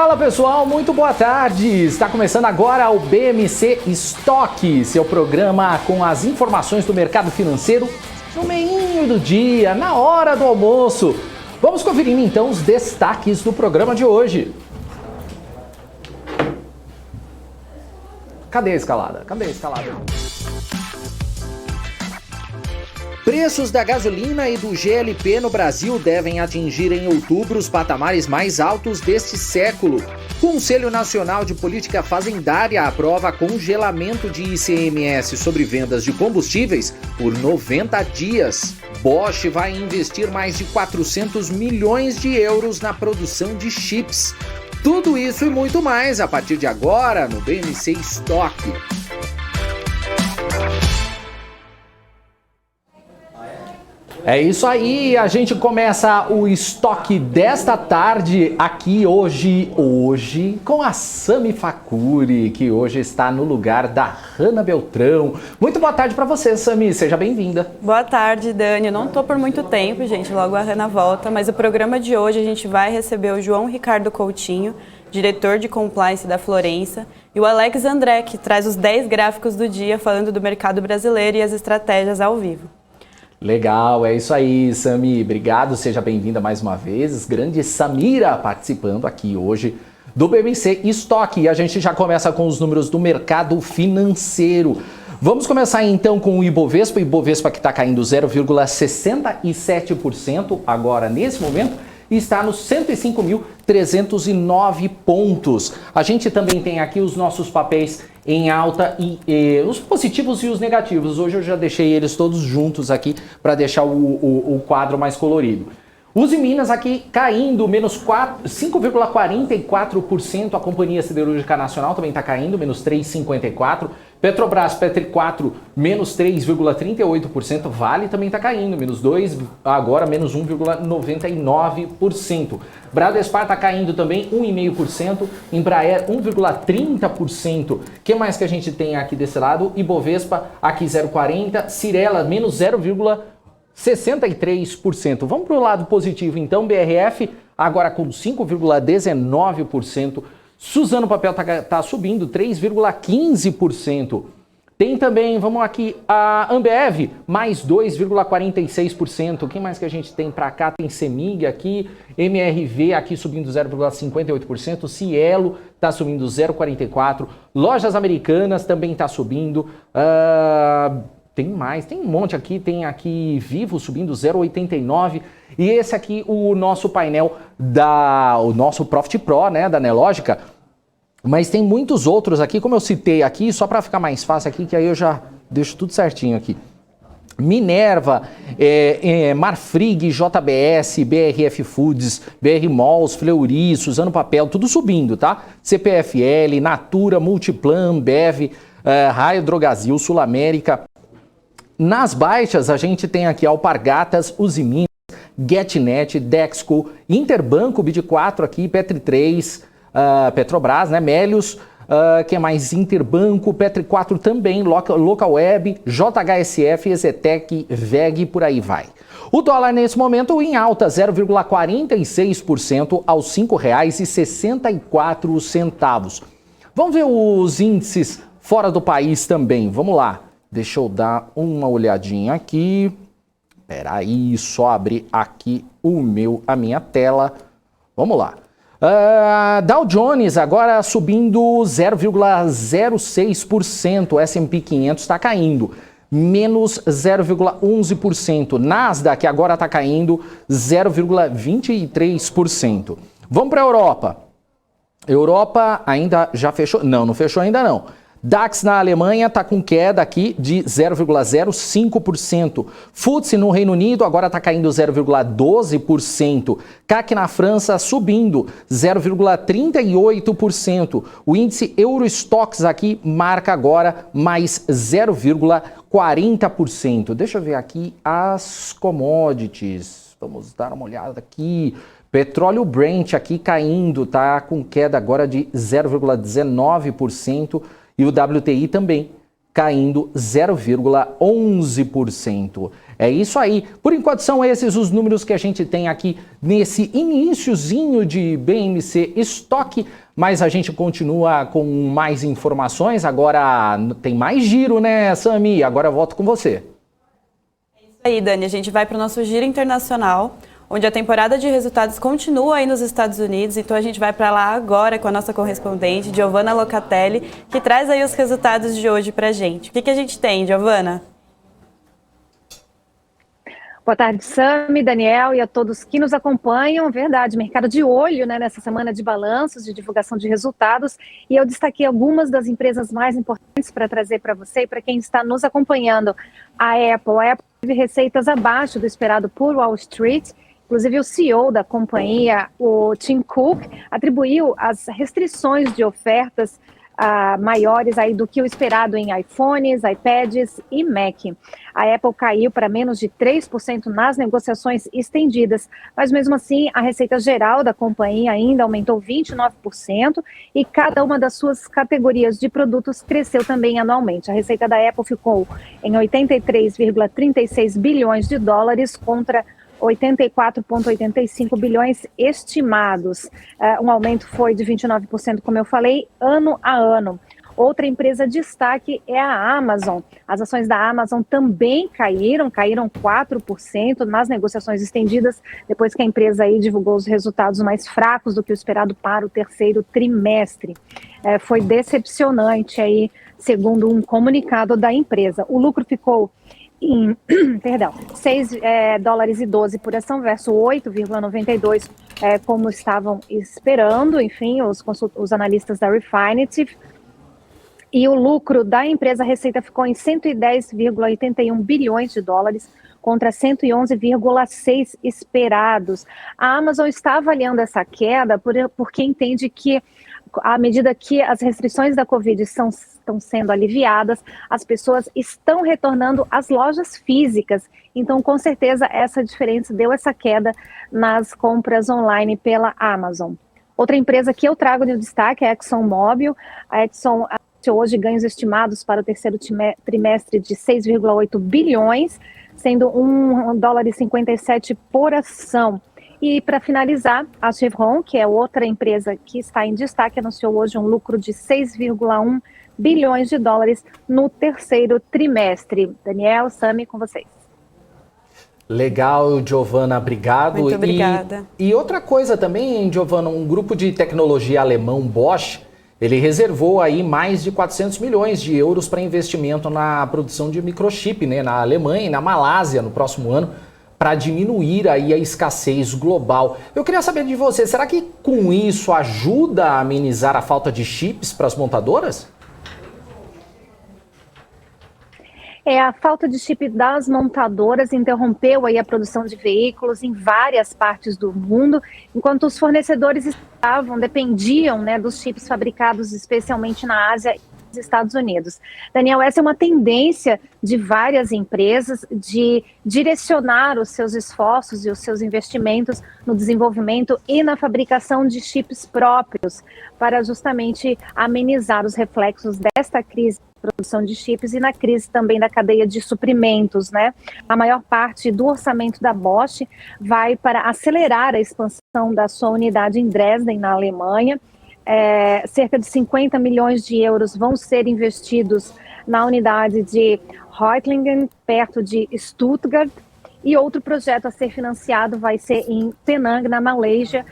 Fala pessoal, muito boa tarde! Está começando agora o BMC Stock, seu programa com as informações do mercado financeiro no meinho do dia, na hora do almoço. Vamos conferir então os destaques do programa de hoje. Cadê a escalada? Preços da gasolina e do GLP no Brasil devem atingir em outubro os patamares mais altos deste século. Conselho Nacional de Política Fazendária aprova congelamento de ICMS sobre vendas de combustíveis por 90 dias. Bosch vai investir mais de 400 milhões de euros na produção de chips. Tudo isso e muito mais a partir de agora no BMC Stock. É isso aí, a gente começa o estoque desta tarde aqui hoje com a Sami Facuri, que hoje está no lugar da Hanna Beltrão. Muito boa tarde para você, Sami, seja bem-vinda. Boa tarde, Dani. Eu não tô por muito tempo, gente, logo a Hanna volta, mas o programa de hoje a gente vai receber o João Ricardo Coutinho, diretor de compliance da Florença, e o Alex André, que traz os 10 gráficos do dia falando do mercado brasileiro e as estratégias ao vivo. Legal, é isso aí, Sami. Obrigado, seja bem-vinda mais uma vez. Grande Samira participando aqui hoje do BMC Stock. E a gente já começa com os números do mercado financeiro. Vamos começar então com o Ibovespa. O Ibovespa que está caindo 0,67% agora nesse momento. E está nos 105.309 pontos. A gente também tem aqui os nossos papéis em alta e os positivos e os negativos. Hoje eu já deixei eles todos juntos aqui para deixar o quadro mais colorido. Uzi Minas aqui caindo, menos 5,44%. A Companhia Siderúrgica Nacional também está caindo, menos 3,54%. Petrobras, Petri 4, menos 3,38%. Vale também está caindo, menos 2%, agora menos 1,99%. Bradespar está caindo também 1,5%. Embraer 1,30%. O que mais que a gente tem aqui desse lado? Ibovespa aqui 0,40%. Cirela menos 0,63%. Vamos para o lado positivo então, BRF agora com 5,19%. Suzano Papel tá subindo 3,15%. Tem também, vamos aqui, a Ambev, mais 2,46%. Quem mais que a gente tem para cá? Tem Semig aqui, MRV aqui subindo 0,58%. Cielo tá subindo 0,44%. Lojas Americanas também tá subindo. Tem mais, tem um monte aqui, tem aqui Vivo subindo 0,89%. E esse aqui, o nosso painel o nosso Profit Pro, né, da Nelogica. Mas tem muitos outros aqui, como eu citei aqui, só para ficar mais fácil aqui, que aí eu já deixo tudo certinho aqui. Minerva, Marfrig, JBS, BRF Foods, BR Malls, Fleury, Suzano Papel, tudo subindo, tá? CPFL, Natura, Multiplan, Bev, Raio Drogasil, Sul América. Nas baixas, a gente tem aqui Alpargatas, Uzi Minas, GetNet, Dexco, Interbanco, BID4 aqui, Petri 3, Petrobras, né, Melius, que é mais Interbanco, Petri 4 também, Local Web, JHSF, Ezetec, VEG, por aí vai. O dólar nesse momento em alta, 0,46% aos R$ 5,64. Vamos ver os índices fora do país também, vamos lá. Deixa eu dar uma olhadinha aqui. Peraí, só abrir aqui a minha tela. Vamos lá. Dow Jones agora subindo 0,06%. S&P 500 está caindo, menos 0,11%. Nasdaq agora está caindo 0,23%. Vamos para a Europa. Europa ainda já fechou? Não fechou ainda não. DAX na Alemanha está com queda aqui de 0,05%. FTSE no Reino Unido agora está caindo 0,12%. CAC na França subindo 0,38%. O índice Eurostoxx aqui marca agora mais 0,40%. Deixa eu ver aqui as commodities. Vamos dar uma olhada aqui. Petróleo Brent aqui caindo, tá com queda agora de 0,19%. E o WTI também caindo 0,11%. É isso aí. Por enquanto são esses os números que a gente tem aqui nesse iniciozinho de BMC Stock, mas a gente continua com mais informações. Agora tem mais giro, né, Sami? Agora eu volto com você. É isso aí, Dani. A gente vai para o nosso giro internacional, onde a temporada de resultados continua aí nos Estados Unidos. Então a gente vai para lá agora com a nossa correspondente, Giovanna Locatelli, que traz aí os resultados de hoje para a gente. O que a gente tem, Giovanna? Boa tarde, Sami, Daniel e a todos que nos acompanham. Verdade, mercado de olho, né, nessa semana de balanços, de divulgação de resultados. E eu destaquei algumas das empresas mais importantes para trazer para você e para quem está nos acompanhando. A Apple teve receitas abaixo do esperado por Wall Street. Inclusive o CEO da companhia, o Tim Cook, atribuiu as restrições de ofertas maiores aí do que o esperado em iPhones, iPads e Mac. A Apple caiu para menos de 3% nas negociações estendidas, mas mesmo assim a receita geral da companhia ainda aumentou 29% e cada uma das suas categorias de produtos cresceu também anualmente. A receita da Apple ficou em 83,36 bilhões de dólares contra 84,85 bilhões estimados. Um aumento foi de 29%, como eu falei, ano a ano. Outra empresa de destaque é a Amazon. As ações da Amazon também caíram 4% nas negociações estendidas, depois que a empresa aí divulgou os resultados mais fracos do que o esperado para o terceiro trimestre. Foi decepcionante aí, segundo um comunicado da empresa. O lucro ficou em, $6,12 por ação versus 8,92 como estavam esperando, enfim, os analistas da Refinitiv. E o lucro da empresa, a receita ficou em 110,81 bilhões de dólares contra 111,6 esperados. A Amazon está avaliando essa queda porque entende que à medida que as restrições da Covid estão sendo aliviadas, as pessoas estão retornando às lojas físicas. Então, com certeza, essa diferença deu essa queda nas compras online pela Amazon. Outra empresa que eu trago de destaque é a ExxonMobil. A Exxon anunciou hoje ganhos estimados para o terceiro trimestre de 6,8 bilhões, sendo $1,57 por ação. E para finalizar, a Chevron, que é outra empresa que está em destaque, anunciou hoje um lucro de 6,1 bilhões de dólares no terceiro trimestre. Daniel, Sami, com vocês. Legal, Giovanna, obrigado. Muito obrigada. E outra coisa também, Giovanna, um grupo de tecnologia alemão, Bosch, ele reservou aí mais de 400 milhões de euros para investimento na produção de microchip, né, na Alemanha e na Malásia no próximo ano, para diminuir aí a escassez global. Eu queria saber de você, será que com isso ajuda a amenizar a falta de chips para as montadoras? A falta de chip das montadoras interrompeu aí a produção de veículos em várias partes do mundo, enquanto os fornecedores dependiam, né, dos chips fabricados especialmente na Ásia e nos Estados Unidos. Daniel, essa é uma tendência de várias empresas de direcionar os seus esforços e os seus investimentos no desenvolvimento e na fabricação de chips próprios para justamente amenizar os reflexos desta crise produção de chips e na crise também da cadeia de suprimentos, né? A maior parte do orçamento da Bosch vai para acelerar a expansão da sua unidade em Dresden, na Alemanha. Cerca de 50 milhões de euros vão ser investidos na unidade de Reutlingen, perto de Stuttgart, e outro projeto a ser financiado vai ser em Penang, na Malásia.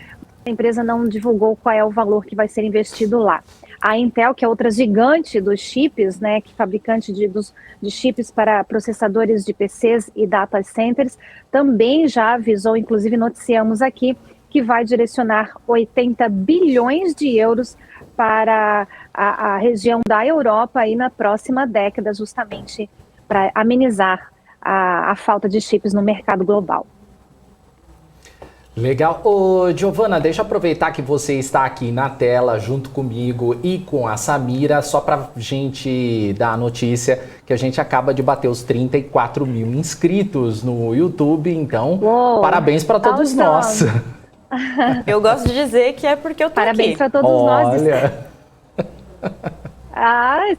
A empresa não divulgou qual é o valor que vai ser investido lá. A Intel, que é outra gigante dos chips, né, que fabricante de chips para processadores de PCs e data centers, também já avisou, inclusive noticiamos aqui, que vai direcionar 80 bilhões de euros para a região da Europa aí na próxima década, justamente para amenizar a falta de chips no mercado global. Legal. Ô, Giovanna, deixa eu aproveitar que você está aqui na tela junto comigo e com a Samira, só para gente dar a notícia que a gente acaba de bater os 34 mil inscritos no YouTube, então parabéns para todos nós. Eu gosto de dizer que é porque eu tô Parabéns aqui. Para todos nós.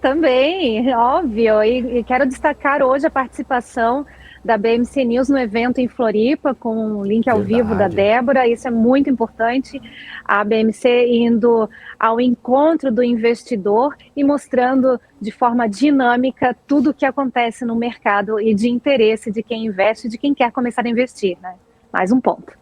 Também, óbvio. E quero destacar hoje a participação da BMC News no evento em Floripa, com o link ao vivo da Débora. Isso é muito importante. A BMC indo ao encontro do investidor e mostrando de forma dinâmica tudo o que acontece no mercado e de interesse de quem investe e de quem quer começar a investir, né? Mais um ponto.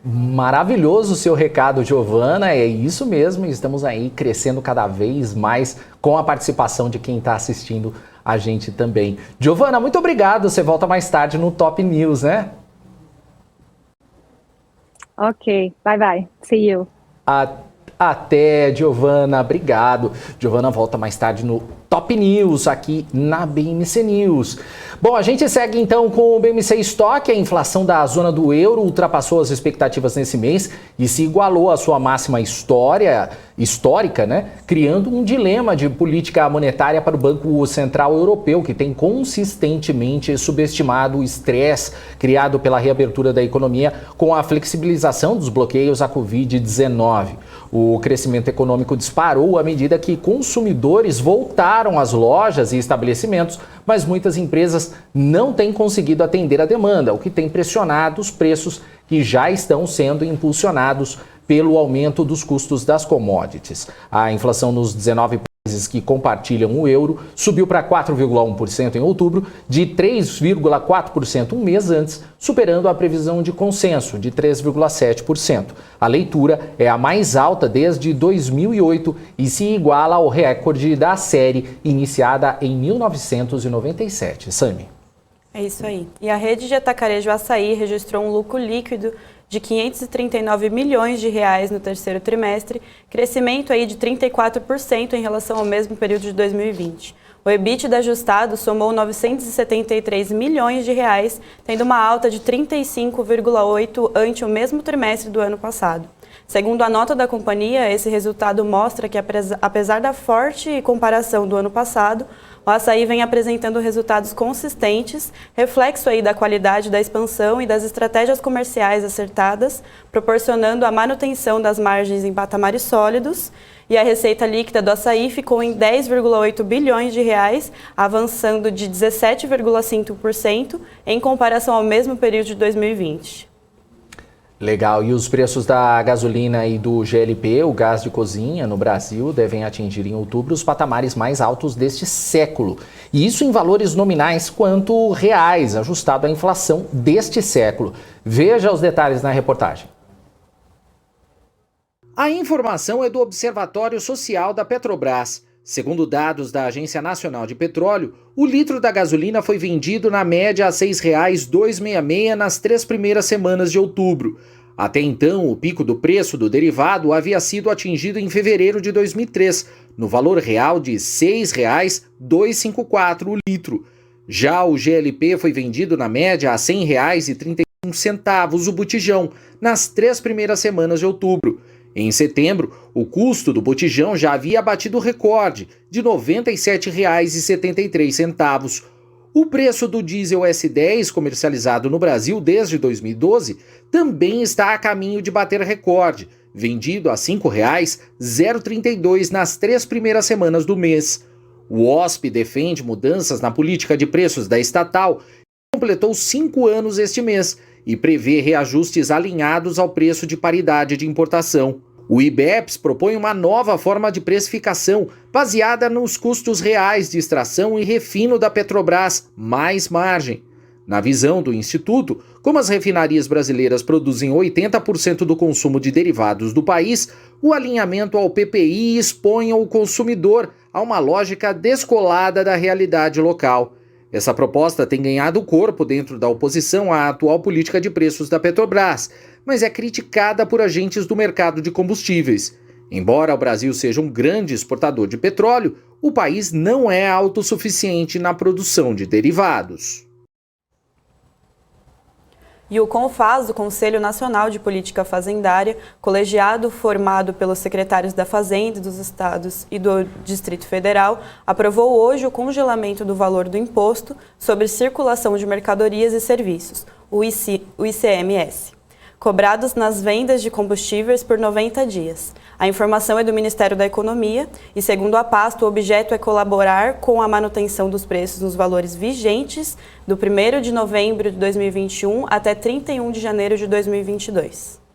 Maravilhoso o seu recado, Giovana, é isso mesmo, estamos aí crescendo cada vez mais com a participação de quem está assistindo a gente também. Giovana, muito obrigado, você volta mais tarde no Top News, né? Ok, bye, see you. Até, Giovana, obrigado. Giovana volta mais tarde no Top News, aqui na BMC News. Bom, a gente segue então com o BMC Stock. A inflação da zona do euro ultrapassou as expectativas nesse mês e se igualou à sua máxima histórica, né? Criando um dilema de política monetária para o Banco Central Europeu, que tem consistentemente subestimado o estresse criado pela reabertura da economia com a flexibilização dos bloqueios à Covid-19. O crescimento econômico disparou à medida que consumidores voltaram às lojas e estabelecimentos, mas muitas empresas não têm conseguido atender a demanda, o que tem pressionado os preços que já estão sendo impulsionados pelo aumento dos custos das commodities. A inflação nos 19 países que compartilham o euro subiu para 4,1% em outubro, de 3,4% um mês antes, superando a previsão de consenso de 3,7%. A leitura é a mais alta desde 2008 e se iguala ao recorde da série iniciada em 1997. Sami. É isso aí. E a rede de atacarejo Açaí registrou um lucro líquido de 539 milhões de reais no terceiro trimestre, crescimento aí de 34% em relação ao mesmo período de 2020. O EBITDA ajustado somou 973 milhões de reais, tendo uma alta de 35,8% ante o mesmo trimestre do ano passado. Segundo a nota da companhia, esse resultado mostra que, apesar da forte comparação do ano passado, o açaí vem apresentando resultados consistentes, reflexo aí da qualidade da expansão e das estratégias comerciais acertadas, proporcionando a manutenção das margens em patamares sólidos. E a receita líquida do açaí ficou em 10,8 bilhões de reais, avançando de 17,5% em comparação ao mesmo período de 2020. Legal. E os preços da gasolina e do GLP, o gás de cozinha, no Brasil, devem atingir em outubro os patamares mais altos deste século. E isso em valores nominais quanto reais, ajustado à inflação deste século. Veja os detalhes na reportagem. A informação é do Observatório Social da Petrobras. Segundo dados da Agência Nacional de Petróleo, o litro da gasolina foi vendido na média a R$ 6,266 nas 3 primeiras semanas de outubro. Até então, o pico do preço do derivado havia sido atingido em fevereiro de 2003, no valor real de R$ 6,254 o litro. Já o GLP foi vendido na média a R$ 100,31 o botijão nas 3 primeiras semanas de outubro. Em setembro, o custo do botijão já havia batido o recorde de R$ 97,73. O preço do diesel S10, comercializado no Brasil desde 2012, também está a caminho de bater recorde, vendido a R$ 5,032 nas 3 primeiras semanas do mês. O OSP defende mudanças na política de preços da estatal e completou 5 anos este mês e prevê reajustes alinhados ao preço de paridade de importação. O IBEPS propõe uma nova forma de precificação baseada nos custos reais de extração e refino da Petrobras, mais margem. Na visão do Instituto, como as refinarias brasileiras produzem 80% do consumo de derivados do país, o alinhamento ao PPI expõe o consumidor a uma lógica descolada da realidade local. Essa proposta tem ganhado corpo dentro da oposição à atual política de preços da Petrobras, mas é criticada por agentes do mercado de combustíveis. Embora o Brasil seja um grande exportador de petróleo, o país não é autossuficiente na produção de derivados. E o CONFAS, o Conselho Nacional de Política Fazendária, colegiado formado pelos secretários da Fazenda dos Estados e do Distrito Federal, aprovou hoje o congelamento do valor do Imposto sobre Circulação de Mercadorias e Serviços, o ICMS, cobrados nas vendas de combustíveis por 90 dias. A informação é do Ministério da Economia e, segundo a pasta, o objeto é colaborar com a manutenção dos preços nos valores vigentes do 1º de novembro de 2021 até 31 de janeiro de 2022.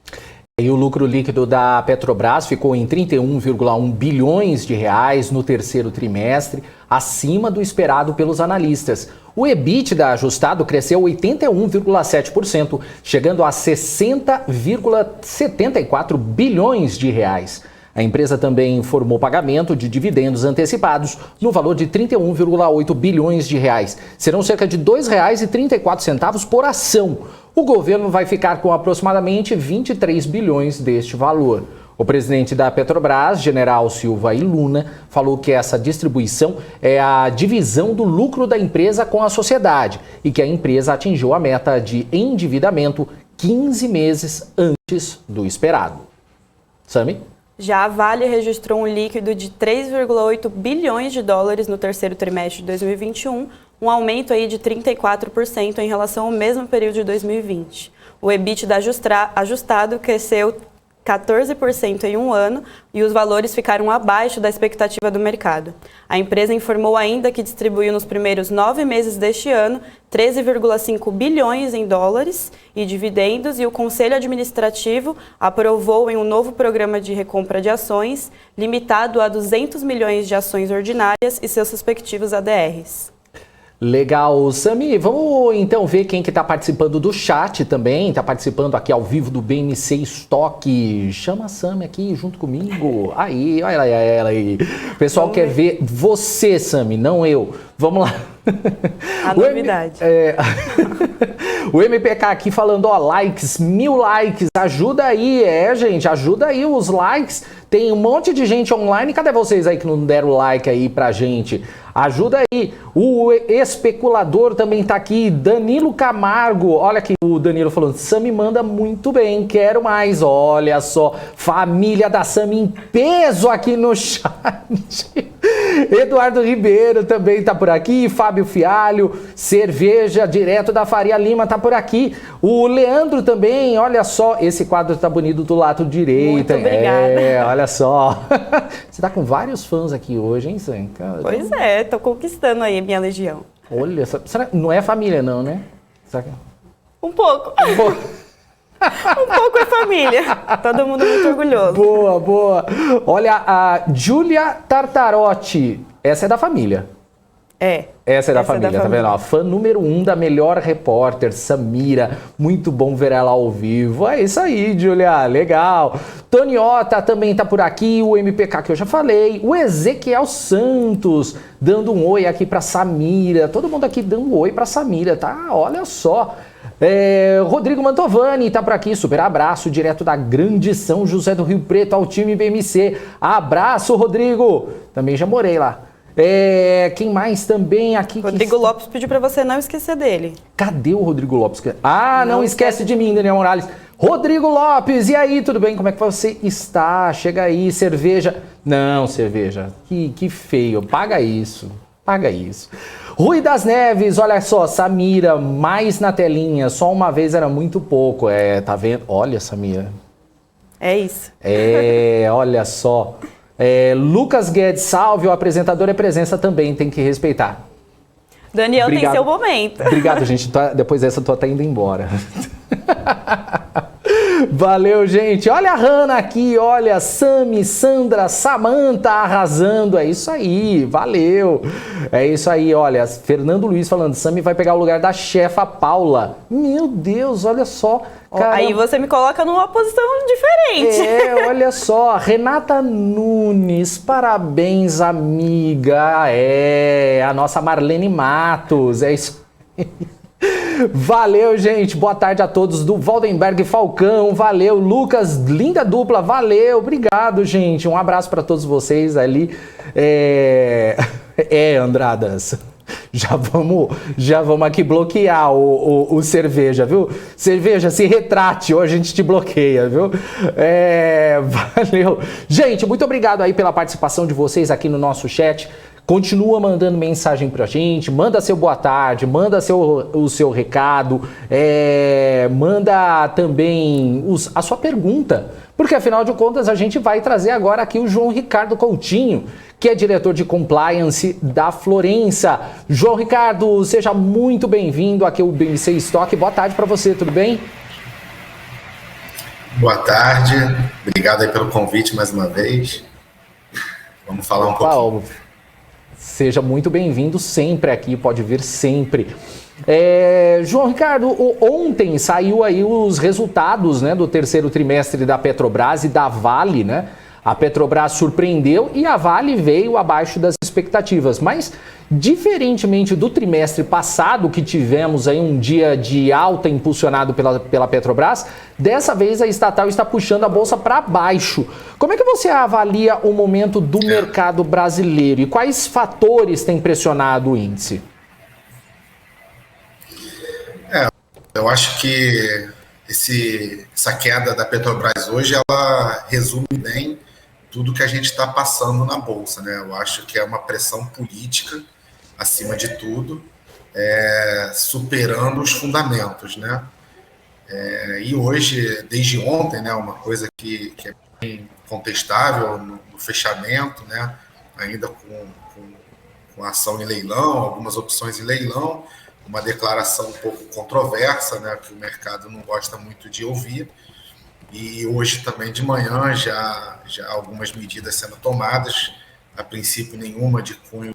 E o lucro líquido da Petrobras ficou em 31,1 bilhões de reais no terceiro trimestre, acima do esperado pelos analistas. O EBITDA ajustado cresceu 81,7%, chegando a 60,74 bilhões de reais. A empresa também informou pagamento de dividendos antecipados no valor de 31,8 bilhões de reais. Serão cerca de R$ 2,34 por ação. O governo vai ficar com aproximadamente 23 bilhões deste valor. O presidente da Petrobras, General Silva Luna, falou que essa distribuição é a divisão do lucro da empresa com a sociedade e que a empresa atingiu a meta de endividamento 15 meses antes do esperado. Sami? Já a Vale registrou um líquido de 3,8 bilhões de dólares no terceiro trimestre de 2021, um aumento aí de 34% em relação ao mesmo período de 2020. O EBITDA ajustado cresceu 14% em um ano e os valores ficaram abaixo da expectativa do mercado. A empresa informou ainda que distribuiu nos primeiros 9 meses deste ano 13,5 bilhões em dólares e dividendos e o Conselho Administrativo aprovou em um novo programa de recompra de ações limitado a 200 milhões de ações ordinárias e seus respectivos ADRs. Legal, Sami, vamos então ver quem que está participando do chat também, está participando aqui ao vivo do BMC Estoque. Chama a Sami aqui junto comigo. Aí, olha ela aí. O pessoal quer ver você, Sami, não eu. Vamos lá. A novidade. O MPK aqui falando, ó, likes, 1000 likes, ajuda aí, gente, ajuda aí os likes. Tem um monte de gente online, cadê vocês aí que não deram like aí pra gente? Ajuda aí. O especulador também tá aqui, Danilo Camargo. Olha aqui o Danilo falando, Sami manda muito bem, quero mais. Olha só, família da Sami em peso aqui no chat. Eduardo Ribeiro também tá por aqui, Fábio Fialho, cerveja direto da Faria Lima tá por aqui. O Leandro também, olha só, esse quadro tá bonito do lado direito. Muito obrigada. Olha só. Você tá com vários fãs aqui hoje, hein, Sam? Pois é, tô conquistando aí minha legião. Olha, não é família não, né? Um pouco. Um pouco é família. Todo mundo muito orgulhoso. Boa, boa. Olha, a Júlia Tartarotti. Essa é da família. Essa é da família, tá vendo? Ó, fã número 1 da melhor repórter, Samira. Muito bom ver ela ao vivo. É isso aí, Júlia. Legal. Toniota também tá por aqui. O MPK que eu já falei. O Ezequiel Santos dando um oi aqui pra Samira. Todo mundo aqui dando um oi pra Samira, tá? Olha só. Rodrigo Mantovani tá por aqui, super abraço, direto da Grande São José do Rio Preto ao time BMC. Abraço, Rodrigo. Também já morei lá. Quem mais também aqui? Rodrigo Lopes pediu pra você não esquecer dele. Cadê o Rodrigo Lopes? Não esquece de mim, Daniel Morales. Rodrigo Lopes, e aí, tudo bem? Como é que você está? Chega aí, cerveja. Não, cerveja, que feio, paga isso. Rui das Neves, olha só, Samira, mais na telinha, só uma vez era muito pouco. Tá vendo? Olha, Samira. É isso. Olha só. Lucas Guedes, salve, o apresentador é presença também, tem que respeitar. Daniel, obrigado. Tem seu momento. Obrigado, gente. Depois dessa, eu tô até indo embora. Valeu, gente. Olha a Hanna aqui, olha, Sami, Sandra, Samanta arrasando. É isso aí, valeu. É isso aí, olha, Fernando Luiz falando, Sami vai pegar o lugar da chefa Paula. Meu Deus, olha só. Caramba. Aí você me coloca numa posição diferente. Olha só, Renata Nunes, parabéns, amiga. A nossa Marlene Matos, é isso aí. Valeu, gente. Boa tarde a todos do Valdenberg Falcão. Valeu, Lucas, linda dupla. Valeu, obrigado, gente. Um abraço para todos vocês ali. Andradas. Já vamos aqui bloquear o cerveja, viu? Cerveja, se retrate, ou a gente te bloqueia, viu? Valeu. Gente, muito obrigado aí pela participação de vocês aqui no nosso chat. continua mandando mensagem pra gente, manda seu boa tarde, manda o seu recado, manda também a sua pergunta, porque afinal de contas a gente vai trazer agora aqui o João Ricardo Coutinho, que é diretor de compliance da Florença. João Ricardo, seja muito bem-vindo aqui ao BMC Stock. Boa tarde para você, tudo bem? Boa tarde, obrigado aí pelo convite mais uma vez. Vamos falar um pouquinho. Seja muito bem-vindo sempre aqui, pode vir sempre. João Ricardo, ontem saiu aí os resultados, né, do terceiro trimestre da Petrobras e da Vale, né? A Petrobras surpreendeu e a Vale veio abaixo das expectativas, mas diferentemente do trimestre passado, que tivemos aí um dia de alta impulsionado pela Petrobras, dessa vez a estatal está puxando a bolsa para baixo. Como é que você avalia o momento do mercado brasileiro e quais fatores têm pressionado o índice? Eu acho que essa queda da Petrobras hoje, ela resume bem tudo que a gente está passando na Bolsa, né? Eu acho que é uma pressão política, acima de tudo, superando os fundamentos, né? E hoje, desde ontem, né, uma coisa que é bem contestável no fechamento, né? Ainda com ação em leilão, algumas opções em leilão, uma declaração um pouco controversa, né, que o mercado não gosta muito de ouvir. E hoje também de manhã já algumas medidas sendo tomadas, a princípio nenhuma de cunho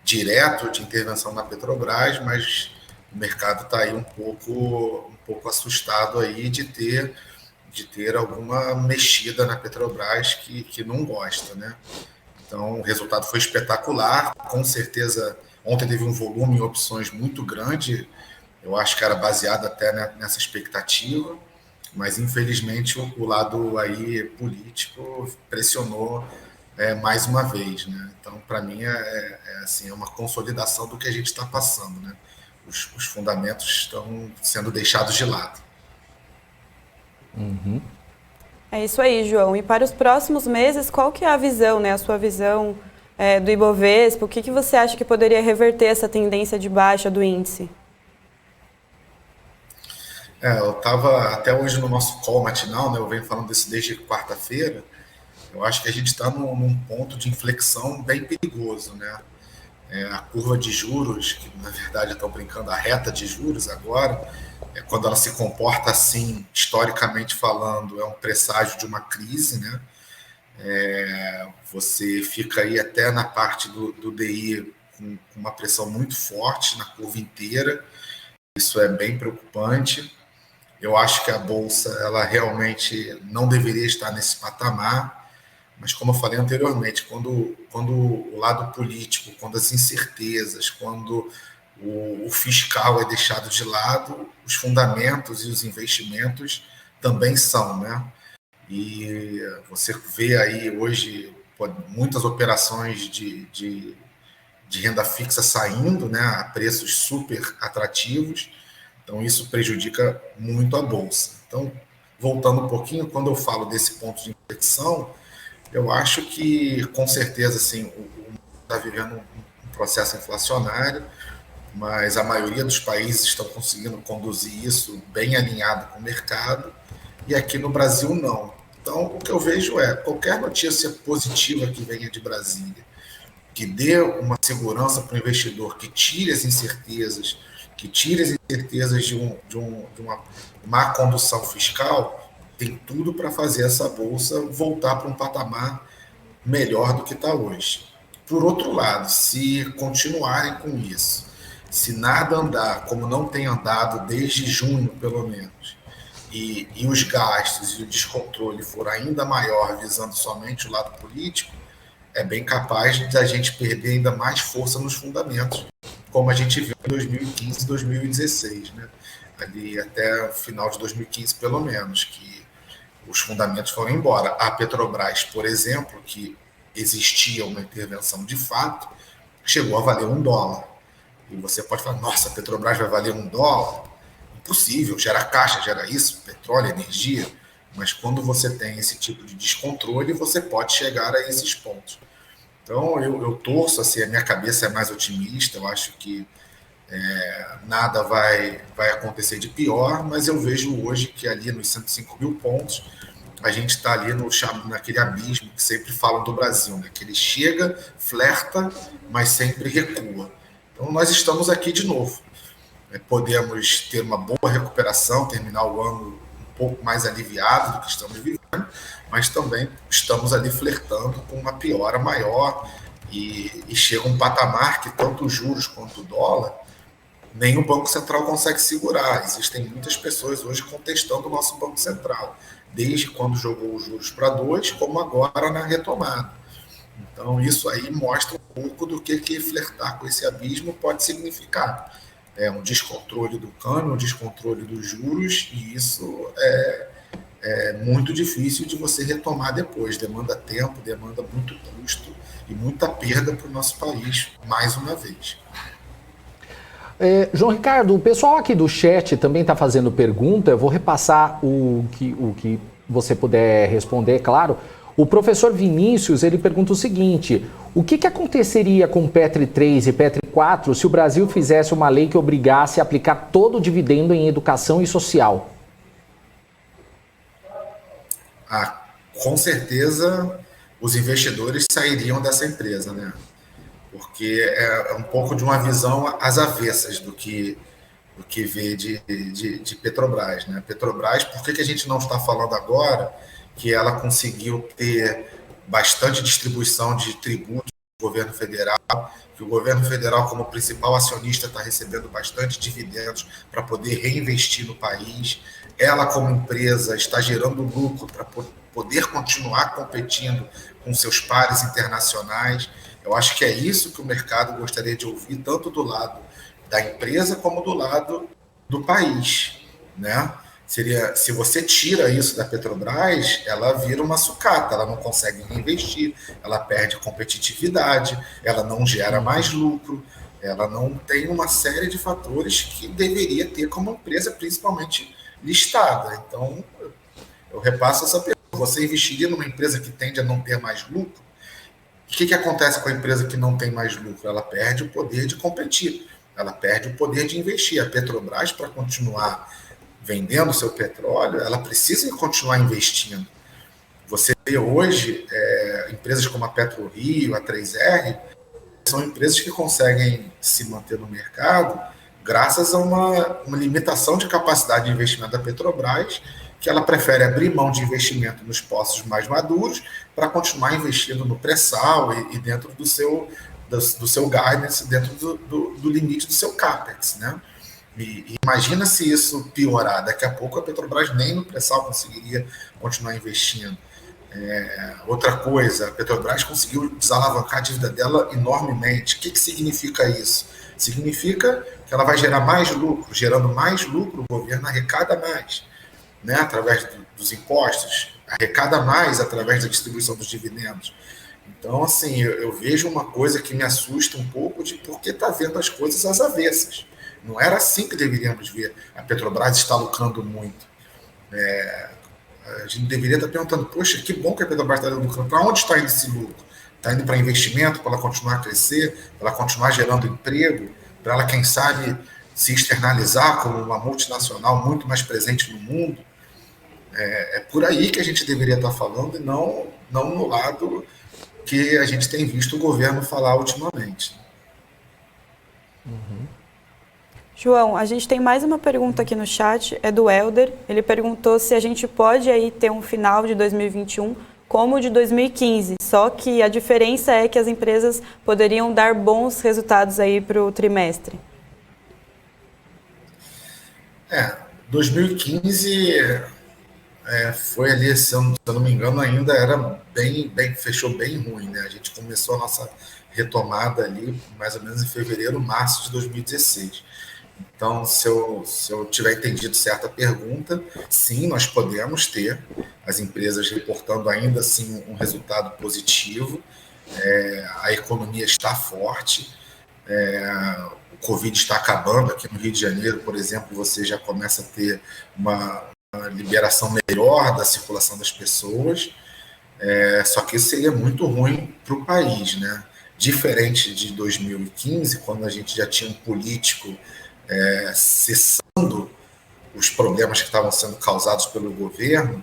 direto de intervenção na Petrobras, mas o mercado está aí um pouco assustado aí de ter alguma mexida na Petrobras que não gosta, né? Então o resultado foi espetacular, com certeza. Ontem teve um volume em opções muito grande, eu acho que era baseado até nessa expectativa, mas infelizmente o lado aí político pressionou mais uma vez, né? Então, para mim, assim, é uma consolidação do que a gente está passando, né? Os fundamentos estão sendo deixados de lado. Uhum. É isso aí, João. E para os próximos meses, qual que é a visão, né? A sua visão do Ibovespa? O que você acha que poderia reverter essa tendência de baixa do índice? Eu estava até hoje no nosso call matinal, né? Eu venho falando disso desde quarta-feira. Eu acho que a gente está num ponto de inflexão bem perigoso, né? A curva de juros, que na verdade estão brincando a reta de juros agora, quando ela se comporta assim, historicamente falando, é um presságio de uma crise, né? Você fica aí até na parte do DI com uma pressão muito forte na curva inteira. Isso é bem preocupante. Eu acho que a Bolsa ela realmente não deveria estar nesse patamar, mas como eu falei anteriormente, quando o lado político, quando as incertezas, quando o fiscal é deixado de lado, os fundamentos e os investimentos também são, né? E você vê aí hoje muitas operações de renda fixa saindo, né, a preços super atrativos, então isso prejudica muito a Bolsa. Então, voltando um pouquinho, quando eu falo desse ponto de inflexão, eu acho que, com certeza, assim, o mundo está vivendo um processo inflacionário, mas a maioria dos países estão conseguindo conduzir isso bem alinhado com o mercado, e aqui no Brasil não. Então, o que eu vejo qualquer notícia positiva que venha de Brasília, que dê uma segurança para o investidor, que tire as incertezas de uma má condução fiscal, tem tudo para fazer essa Bolsa voltar para um patamar melhor do que está hoje. Por outro lado, se continuarem com isso, se nada andar como não tem andado desde junho, pelo menos, e os gastos e o descontrole for ainda maior, visando somente o lado político, é bem capaz de a gente perder ainda mais força nos fundamentos, como a gente viu em 2015 e 2016, né? Ali até o final de 2015, pelo menos, que os fundamentos foram embora. A Petrobras, por exemplo, que existia uma intervenção de fato, chegou a valer $1. E você pode falar, nossa, a Petrobras vai valer $1? Impossível, gera caixa, gera isso, petróleo, energia, mas quando você tem esse tipo de descontrole, você pode chegar a esses pontos. Então, eu torço, assim, a minha cabeça é mais otimista, eu acho que nada vai acontecer de pior, mas eu vejo hoje que ali nos 105 mil pontos, a gente está ali naquele abismo que sempre falam do Brasil, né? Que ele chega, flerta, mas sempre recua. Então, nós estamos aqui de novo. Podemos ter uma boa recuperação, terminar o ano um pouco mais aliviado do que estamos vivendo, mas também estamos ali flertando com uma piora maior e chega um patamar que tanto os juros quanto o dólar nem o Banco Central consegue segurar. Existem muitas pessoas hoje contestando o nosso Banco Central, desde quando jogou os juros para 2, como agora na retomada. Então, isso aí mostra um pouco do que flertar com esse abismo pode significar. É um descontrole do câmbio, um descontrole dos juros, e isso é muito difícil de você retomar depois. Demanda tempo, demanda muito custo e muita perda para o nosso país, mais uma vez. João Ricardo, o pessoal aqui do chat também está fazendo pergunta, eu vou repassar o que você puder responder, claro. O professor Vinícius, ele pergunta o seguinte: o que aconteceria com Petri 3 e Petri 4 se o Brasil fizesse uma lei que obrigasse a aplicar todo o dividendo em educação e social? Com certeza os investidores sairiam dessa empresa, né? Porque é um pouco de uma visão às avessas do que vê de Petrobras, né? Petrobras, por que a gente não está falando agora que ela conseguiu ter bastante distribuição de tributos do governo federal, que o governo federal, como principal acionista, está recebendo bastante dividendos para poder reinvestir no país. Ela, como empresa, está gerando lucro para poder continuar competindo com seus pares internacionais. Eu acho que é isso que o mercado gostaria de ouvir, tanto do lado da empresa como do lado do país, né? Se você tira isso da Petrobras, ela vira uma sucata, ela não consegue investir, ela perde competitividade, ela não gera mais lucro, ela não tem uma série de fatores que deveria ter como empresa, principalmente listada. Então, eu repasso essa pergunta. Você investiria numa empresa que tende a não ter mais lucro? O que acontece com a empresa que não tem mais lucro? Ela perde o poder de competir, ela perde o poder de investir. A Petrobras, para continuar vendendo seu petróleo, ela precisa continuar investindo. Você vê hoje empresas como a PetroRio, a 3R, são empresas que conseguem se manter no mercado graças a uma limitação de capacidade de investimento da Petrobras, que ela prefere abrir mão de investimento nos poços mais maduros para continuar investindo no pré-sal e dentro do seu guidance, dentro do limite do seu CAPEX, né? E imagina se isso piorar. Daqui a pouco a Petrobras nem no pré-sal conseguiria continuar investindo. Outra coisa, a Petrobras conseguiu desalavancar a dívida dela enormemente. O que significa isso? Significa que ela vai gerar mais lucro. Gerando mais lucro, o governo arrecada mais, né? Através dos impostos, arrecada mais através da distribuição dos dividendos. Então, assim, eu vejo uma coisa que me assusta um pouco de porque está vendo as coisas às avessas. Não era assim que deveríamos ver. A Petrobras está lucrando muito. A gente deveria estar perguntando, poxa, que bom que a Petrobras está lucrando. Para onde está indo esse lucro? Está indo para investimento, para ela continuar a crescer, para ela continuar gerando emprego, para ela, quem sabe, se externalizar como uma multinacional muito mais presente no mundo? É por aí que a gente deveria estar falando e não no lado que a gente tem visto o governo falar ultimamente. Uhum. João, a gente tem mais uma pergunta aqui no chat, é do Helder. Ele perguntou se a gente pode aí ter um final de 2021 como o de 2015, só que a diferença é que as empresas poderiam dar bons resultados aí para o trimestre. 2015 foi ali, se eu não me engano, ainda era fechou bem ruim, né? A gente começou a nossa retomada ali mais ou menos em fevereiro, março de 2016. Então, se eu tiver entendido certa pergunta, sim, nós podemos ter as empresas reportando ainda assim um resultado positivo, a economia está forte, o Covid está acabando. Aqui no Rio de Janeiro, por exemplo, você já começa a ter uma liberação melhor da circulação das pessoas, Só que isso seria muito ruim para o país, né? Diferente de 2015, quando a gente já tinha um político cessando os problemas que estavam sendo causados pelo governo,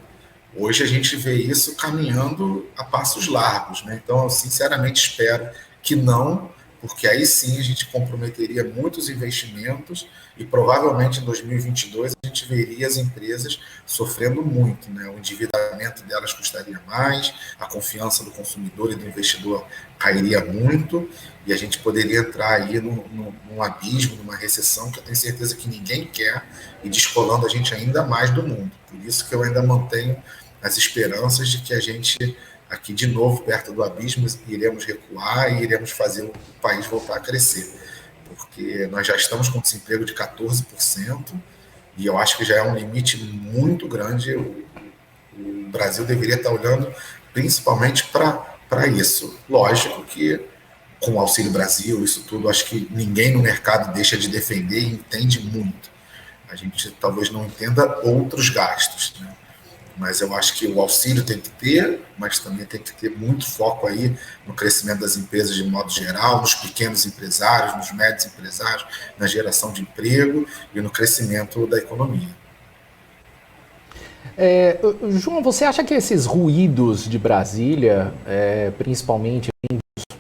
hoje a gente vê isso caminhando a passos largos, né? Então, eu sinceramente espero que não, porque aí sim a gente comprometeria muitos investimentos e provavelmente em 2022 a gente veria as empresas sofrendo muito, né? O endividamento delas custaria mais, a confiança do consumidor e do investidor cairia muito e a gente poderia entrar aí num abismo, numa recessão que eu tenho certeza que ninguém quer e descolando a gente ainda mais do mundo. Por isso que eu ainda mantenho as esperanças de que a gente aqui de novo perto do abismo iremos recuar e iremos fazer o país voltar a crescer, porque nós já estamos com desemprego de 14% e eu acho que já é um limite muito grande. O Brasil deveria estar olhando principalmente para isso. Lógico que com o Auxílio Brasil, isso tudo, acho que ninguém no mercado deixa de defender e entende muito. A gente talvez não entenda outros gastos, né? Mas eu acho que o auxílio tem que ter, mas também tem que ter muito foco aí no crescimento das empresas de modo geral, nos pequenos empresários, nos médios empresários, na geração de emprego e no crescimento da economia. João, você acha que esses ruídos de Brasília, principalmente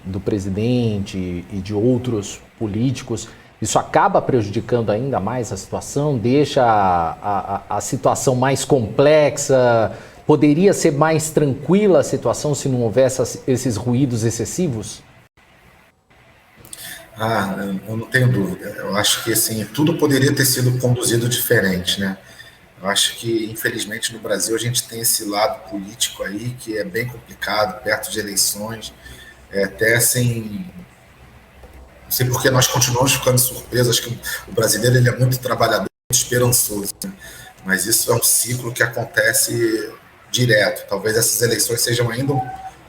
do presidente e de outros políticos, isso acaba prejudicando ainda mais a situação, deixa a situação mais complexa? Poderia ser mais tranquila a situação se não houvesse esses ruídos excessivos? Eu não tenho dúvida. Eu acho que assim, tudo poderia ter sido conduzido diferente, né? Eu acho que, infelizmente, no Brasil a gente tem esse lado político aí que é bem complicado, perto de eleições, até assim... Não sei porque nós continuamos ficando surpresos. Acho que o brasileiro ele é muito trabalhador, muito esperançoso, né? Mas isso é um ciclo que acontece direto. Talvez essas eleições sejam ainda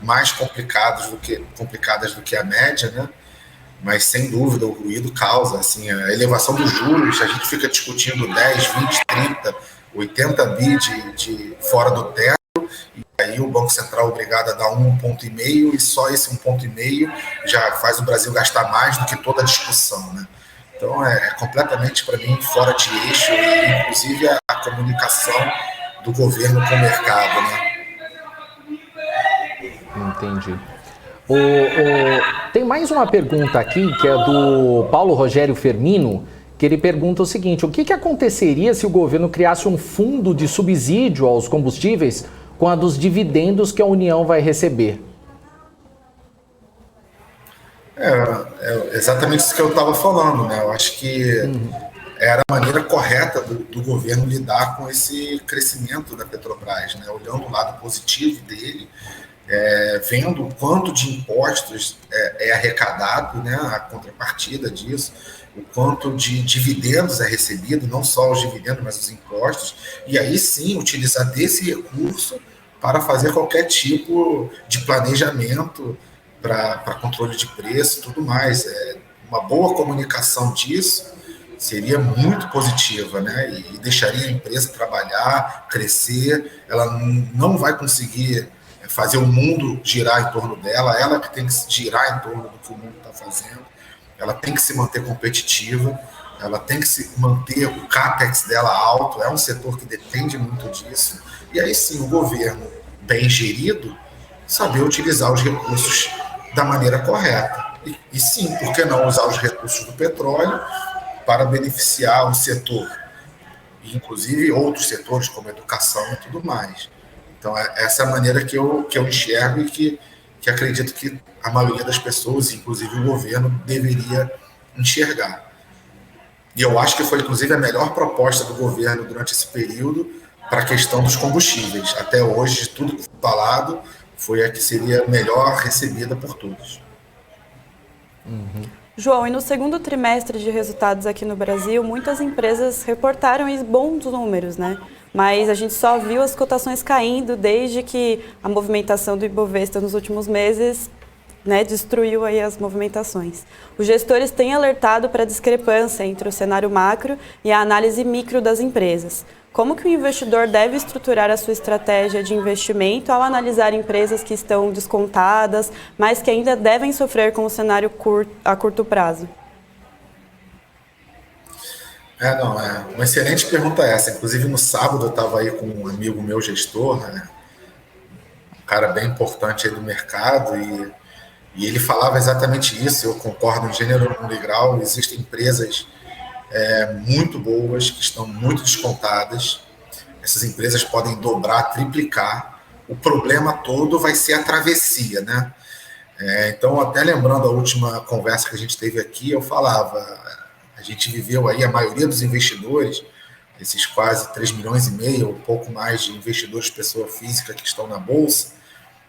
mais complicadas do que a média, né? Mas sem dúvida o ruído causa, assim, a elevação dos juros. A gente fica discutindo 10, 20, 30, 80 bi de fora do teto. Aí o Banco Central é obrigado a dar 1,5 ponto e só esse 1,5 ponto já faz o Brasil gastar mais do que toda a discussão, né? Então é completamente, para mim, fora de eixo, e inclusive a comunicação do governo com o mercado, né? Entendi. Tem mais uma pergunta aqui, que é do Paulo Rogério Fermino, que ele pergunta o seguinte: o que aconteceria se o governo criasse um fundo de subsídio aos combustíveis com a dos dividendos que a União vai receber? É exatamente isso que eu estava falando, né? Eu acho que era a maneira correta do governo lidar com esse crescimento da Petrobras, né? Olhando o lado positivo dele, vendo o quanto de impostos é arrecadado, né? A contrapartida disso, o quanto de dividendos é recebido, não só os dividendos, mas os impostos, e aí sim utilizar desse recurso para fazer qualquer tipo de planejamento para controle de preço e tudo mais. Uma boa comunicação disso seria muito positiva, né? E deixaria a empresa trabalhar, crescer. Ela não vai conseguir fazer o mundo girar em torno dela, ela que tem que girar em torno do que o mundo está fazendo. Ela tem que se manter competitiva, ela tem que se manter o CAPEX dela alto, é um setor que depende muito disso. E aí sim, o governo bem gerido, saber utilizar os recursos da maneira correta. E sim, por que não usar os recursos do petróleo para beneficiar o setor, inclusive outros setores como educação e tudo mais. Então, essa é a maneira que eu enxergo e que acredito que a maioria das pessoas, inclusive o governo, deveria enxergar. E eu acho que foi, inclusive, a melhor proposta do governo durante esse período para a questão dos combustíveis. Até hoje, de tudo que foi falado, foi a que seria melhor recebida por todos. João, e no segundo trimestre de resultados aqui no Brasil, muitas empresas reportaram bons números, né? Mas a gente só viu as cotações caindo desde que a movimentação do Ibovespa nos últimos meses, né, destruiu aí as movimentações. Os gestores têm alertado para a discrepância entre o cenário macro e a análise micro das empresas. Como que o investidor deve estruturar a sua estratégia de investimento ao analisar empresas que estão descontadas, mas que ainda devem sofrer com o cenário a curto prazo? Uma excelente pergunta essa. Inclusive, no sábado eu estava aí com um amigo meu, gestor, né, um cara bem importante aí do mercado, e ele falava exatamente isso. Eu concordo em gênero, número e grau. Existem empresas muito boas, que estão muito descontadas. Essas empresas podem dobrar, triplicar. O problema todo vai ser a travessia, né? Então, até lembrando a última conversa que a gente teve aqui, eu falava, a gente viveu aí, a maioria dos investidores, esses quase 3 milhões e meio, ou pouco mais de investidores pessoa física que estão na Bolsa,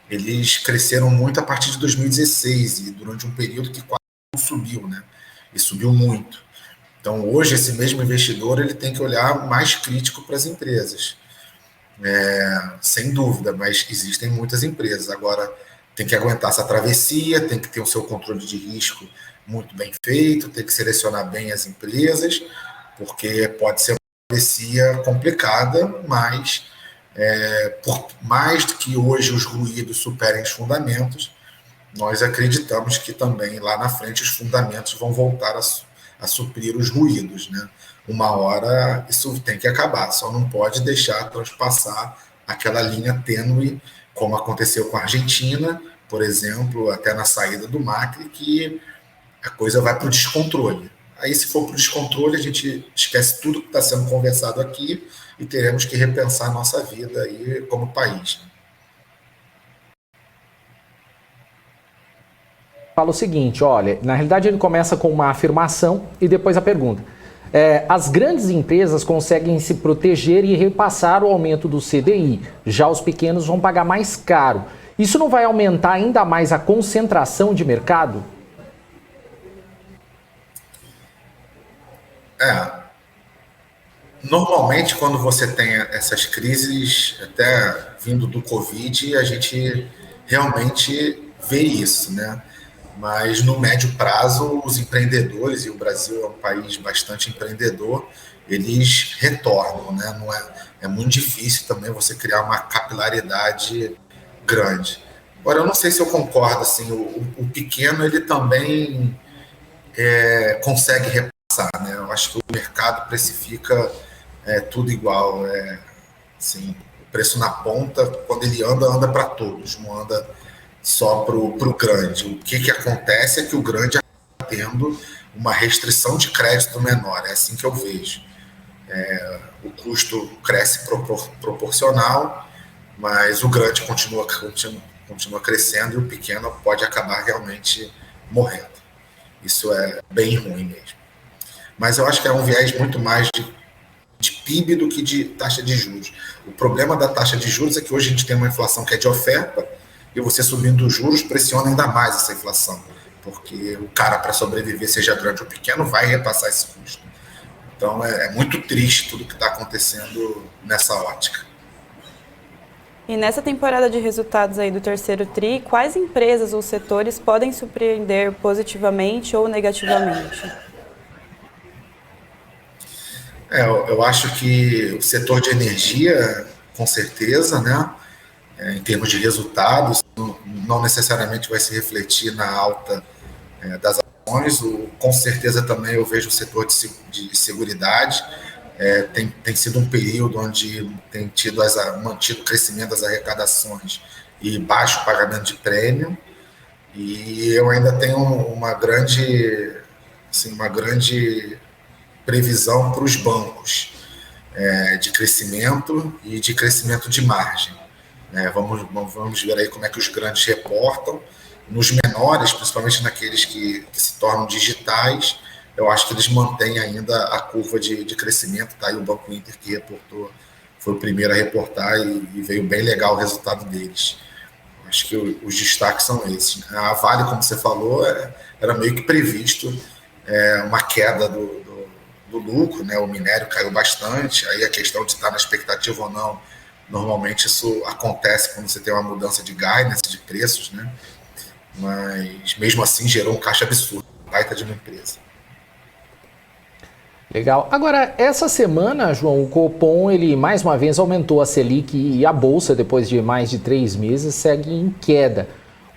eles cresceram muito a partir de 2016, e durante um período que quase não subiu, né? E subiu muito. Então, hoje, esse mesmo investidor ele tem que olhar mais crítico para as empresas. Sem dúvida, mas existem muitas empresas. Agora, tem que aguentar essa travessia, tem que ter o seu controle de risco muito bem feito, tem que selecionar bem as empresas, porque pode ser uma travessia complicada, mas por mais do que hoje os ruídos superem os fundamentos, nós acreditamos que também lá na frente os fundamentos vão voltar a suprir os ruídos, né? Uma hora isso tem que acabar, só não pode deixar transpassar aquela linha tênue, como aconteceu com a Argentina, por exemplo, até na saída do Macri, que a coisa vai para o descontrole. Aí, se for para o descontrole, a gente esquece tudo que está sendo conversado aqui e teremos que repensar a nossa vida aí como país. Fala o seguinte, olha, na realidade ele começa com uma afirmação e depois a pergunta. As grandes empresas conseguem se proteger e repassar o aumento do CDI, já os pequenos vão pagar mais caro. Isso não vai aumentar ainda mais a concentração de mercado? Normalmente, quando você tem essas crises, até vindo do Covid, a gente realmente vê isso, né? Mas no médio prazo, os empreendedores, e o Brasil é um país bastante empreendedor, eles retornam, né? É muito difícil também você criar uma capilaridade grande. Agora, eu não sei se eu concordo, assim, o pequeno, ele também consegue repassar, né? Eu acho que o mercado precifica tudo igual, assim, o preço na ponta, quando ele anda para todos, não anda só para o grande. O que acontece é que o grande acaba tendo uma restrição de crédito menor, é assim que eu vejo. O custo cresce proporcional, mas o grande continua crescendo e o pequeno pode acabar realmente morrendo. Isso é bem ruim mesmo. Mas eu acho que é um viés muito mais de PIB do que de taxa de juros. O problema da taxa de juros é que hoje a gente tem uma inflação que é de oferta, e você subindo os juros pressiona ainda mais essa inflação, porque o cara, para sobreviver, seja grande ou pequeno, vai repassar esse custo. Então é muito triste tudo que está acontecendo nessa ótica. E nessa temporada de resultados aí do terceiro TRI, quais empresas ou setores podem surpreender positivamente ou negativamente? Eu acho que o setor de energia, com certeza, né? Em termos de resultados, não necessariamente vai se refletir na alta das ações. Com certeza também eu vejo o setor de seguridade. Tem sido um período onde tem mantido o crescimento das arrecadações e baixo pagamento de prêmio. E eu ainda tenho uma grande previsão para os bancos de crescimento e de crescimento de margem. Vamos ver aí como é que os grandes reportam. Nos menores, principalmente naqueles que se tornam digitais, eu acho que eles mantêm ainda a curva de crescimento. Está aí o Banco Inter que reportou, foi o primeiro a reportar e veio bem legal o resultado deles. Acho que os destaques são esses. A Vale, como você falou, era meio que previsto uma queda do lucro, né? O minério caiu bastante, aí a questão de estar na expectativa ou não, normalmente isso acontece quando você tem uma mudança de guidance, de preços, né? Mas mesmo assim gerou um caixa absurdo, baita de uma empresa. Legal. Agora, essa semana, João, o Copom, ele mais uma vez aumentou a Selic e a Bolsa, depois de mais de 3 meses, segue em queda.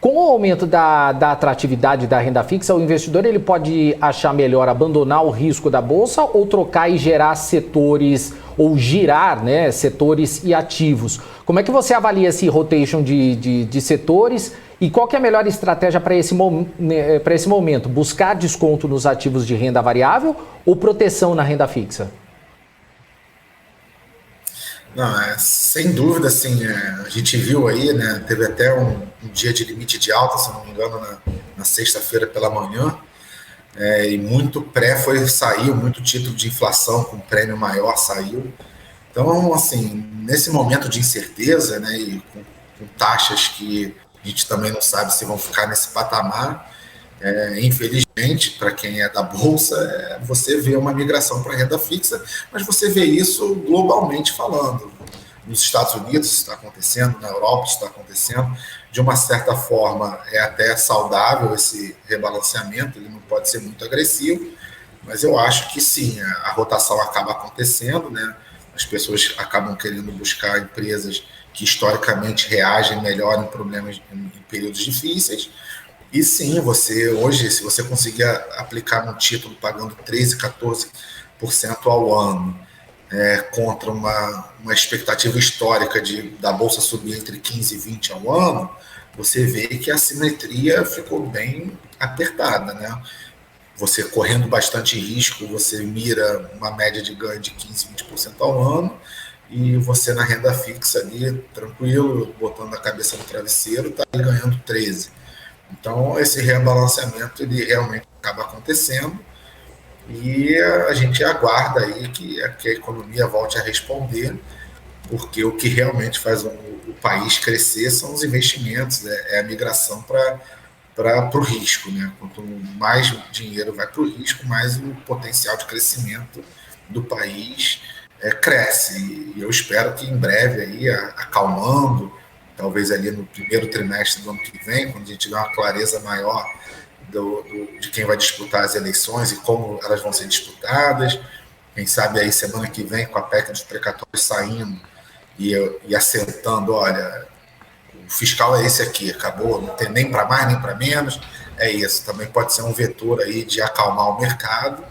Com o aumento da atratividade da renda fixa, o investidor ele pode achar melhor abandonar o risco da Bolsa ou trocar e gerar setores, ou girar, né, setores e ativos. Como é que você avalia esse rotation de setores e qual que é a melhor estratégia para esse momento? Buscar desconto nos ativos de renda variável ou proteção na renda fixa? Não, sem dúvida, assim, a gente viu aí, né, teve até um dia de limite de alta, se não me engano, na sexta-feira pela manhã, e muito saiu, muito título de inflação com prêmio maior saiu. Então, assim, nesse momento de incerteza, né, e com taxas que a gente também não sabe se vão ficar nesse patamar, infelizmente, para quem é da Bolsa, você vê uma migração para a renda fixa, mas você vê isso globalmente falando. Nos Estados Unidos isso está acontecendo, na Europa isso está acontecendo. De uma certa forma, é até saudável esse rebalanceamento, ele não pode ser muito agressivo, mas eu acho que sim, a rotação acaba acontecendo, né? As pessoas acabam querendo buscar empresas que historicamente reagem melhor em problemas, em períodos difíceis. E sim, você hoje, se você conseguir aplicar um título pagando 13%, 14% ao ano, contra uma expectativa histórica da Bolsa subir entre 15% e 20% ao ano, você vê que a simetria ficou bem apertada, né? Você correndo bastante risco, você mira uma média de ganho de 15%, 20% ao ano, e você na renda fixa ali, tranquilo, botando a cabeça no travesseiro, está ganhando 13%. Então, esse rebalanceamento ele realmente acaba acontecendo e a gente aguarda aí que a economia volte a responder, porque o que realmente faz o país crescer são os investimentos, é a migração para o risco, né? Quanto mais dinheiro vai para o risco, mais o potencial de crescimento do país cresce. E eu espero que em breve, aí, acalmando, talvez ali no primeiro trimestre do ano que vem, quando a gente tiver uma clareza maior de quem vai disputar as eleições e como elas vão ser disputadas, quem sabe aí semana que vem com a PEC dos precatórios saindo e assentando, olha, o fiscal é esse aqui, acabou, não tem nem para mais nem para menos, é isso, também pode ser um vetor aí de acalmar o mercado,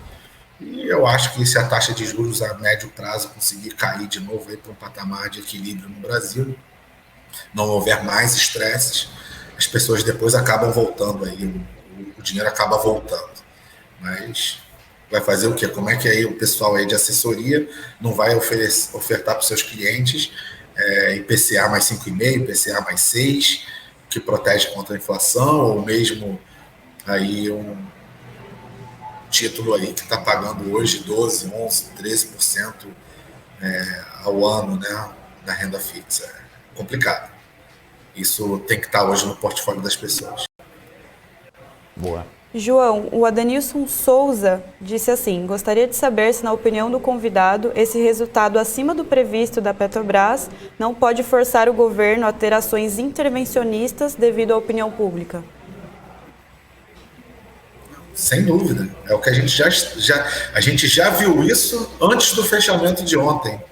e eu acho que se a taxa de juros a médio prazo conseguir cair de novo aí para um patamar de equilíbrio no Brasil, não houver mais estresses, as pessoas depois acabam voltando aí, o dinheiro acaba voltando. Mas vai fazer o quê? Como é que aí o pessoal aí de assessoria não vai ofertar para os seus clientes IPCA mais 5,5, IPCA mais 6, que protege contra a inflação, ou mesmo aí um título aí que está pagando hoje 12%, 11%, 13% ao ano, né, da renda fixa. Complicado. Isso tem que estar hoje no portfólio das pessoas. Boa. João, o Adenilson Souza disse assim: gostaria de saber se, na opinião do convidado, esse resultado acima do previsto da Petrobras não pode forçar o governo a ter ações intervencionistas devido à opinião pública. Sem dúvida. É o que a gente já viu isso antes do fechamento de ontem,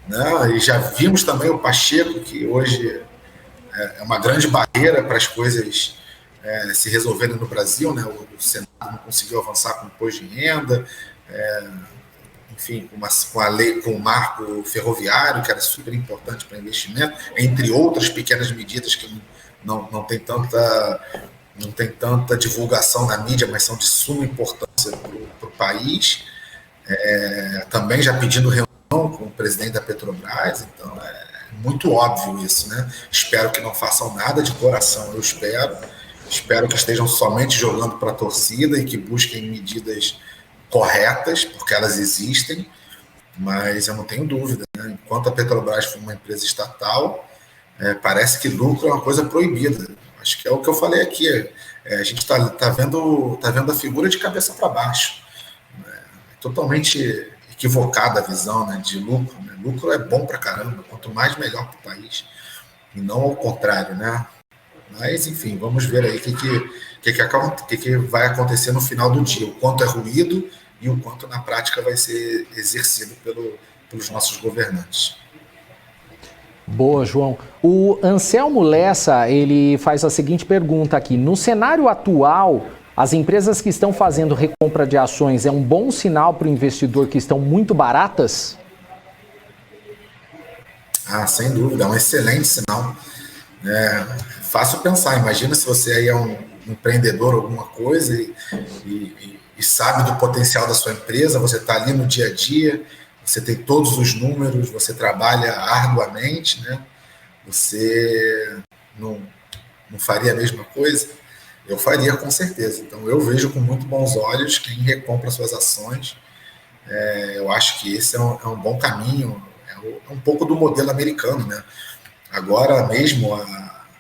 né? E já vimos também o Pacheco, que hoje é uma grande barreira para as coisas se resolverem no Brasil, né? O Senado não conseguiu avançar com o imposto de renda, enfim, com a lei, com o marco ferroviário, que era super importante para investimento, entre outras pequenas medidas que não tem tanta divulgação na mídia, mas são de suma importância para o país. Também já pedindo reunião com o presidente da Petrobras, então muito óbvio isso, né? Espero que não façam nada de coração, eu espero que estejam somente jogando para a torcida e que busquem medidas corretas, porque elas existem, mas eu não tenho dúvida, né? Enquanto a Petrobras for uma empresa estatal, parece que lucro é uma coisa proibida. Acho que é o que eu falei aqui, a gente tá vendo a figura de cabeça para baixo, totalmente equivocada a visão, né, de lucro, né? Lucro é bom para caramba, quanto mais melhor para o país, e não ao contrário, né? Mas, enfim, vamos ver aí o que vai acontecer no final do dia, o quanto é ruído e o quanto na prática vai ser exercido pelos nossos governantes. Boa, João. O Anselmo Lessa, ele faz a seguinte pergunta aqui. No cenário atual, as empresas que estão fazendo recompra de ações é um bom sinal para o investidor que estão muito baratas? Sem dúvida, é um excelente sinal. Fácil pensar, imagina se você aí é um empreendedor alguma coisa e sabe do potencial da sua empresa, você está ali no dia a dia, você tem todos os números, você trabalha arduamente, né? Você não faria a mesma coisa? Eu faria com certeza. Então eu vejo com muito bons olhos quem recompra suas ações. Eu acho que esse é um bom caminho, é um pouco do modelo americano, né? Agora mesmo,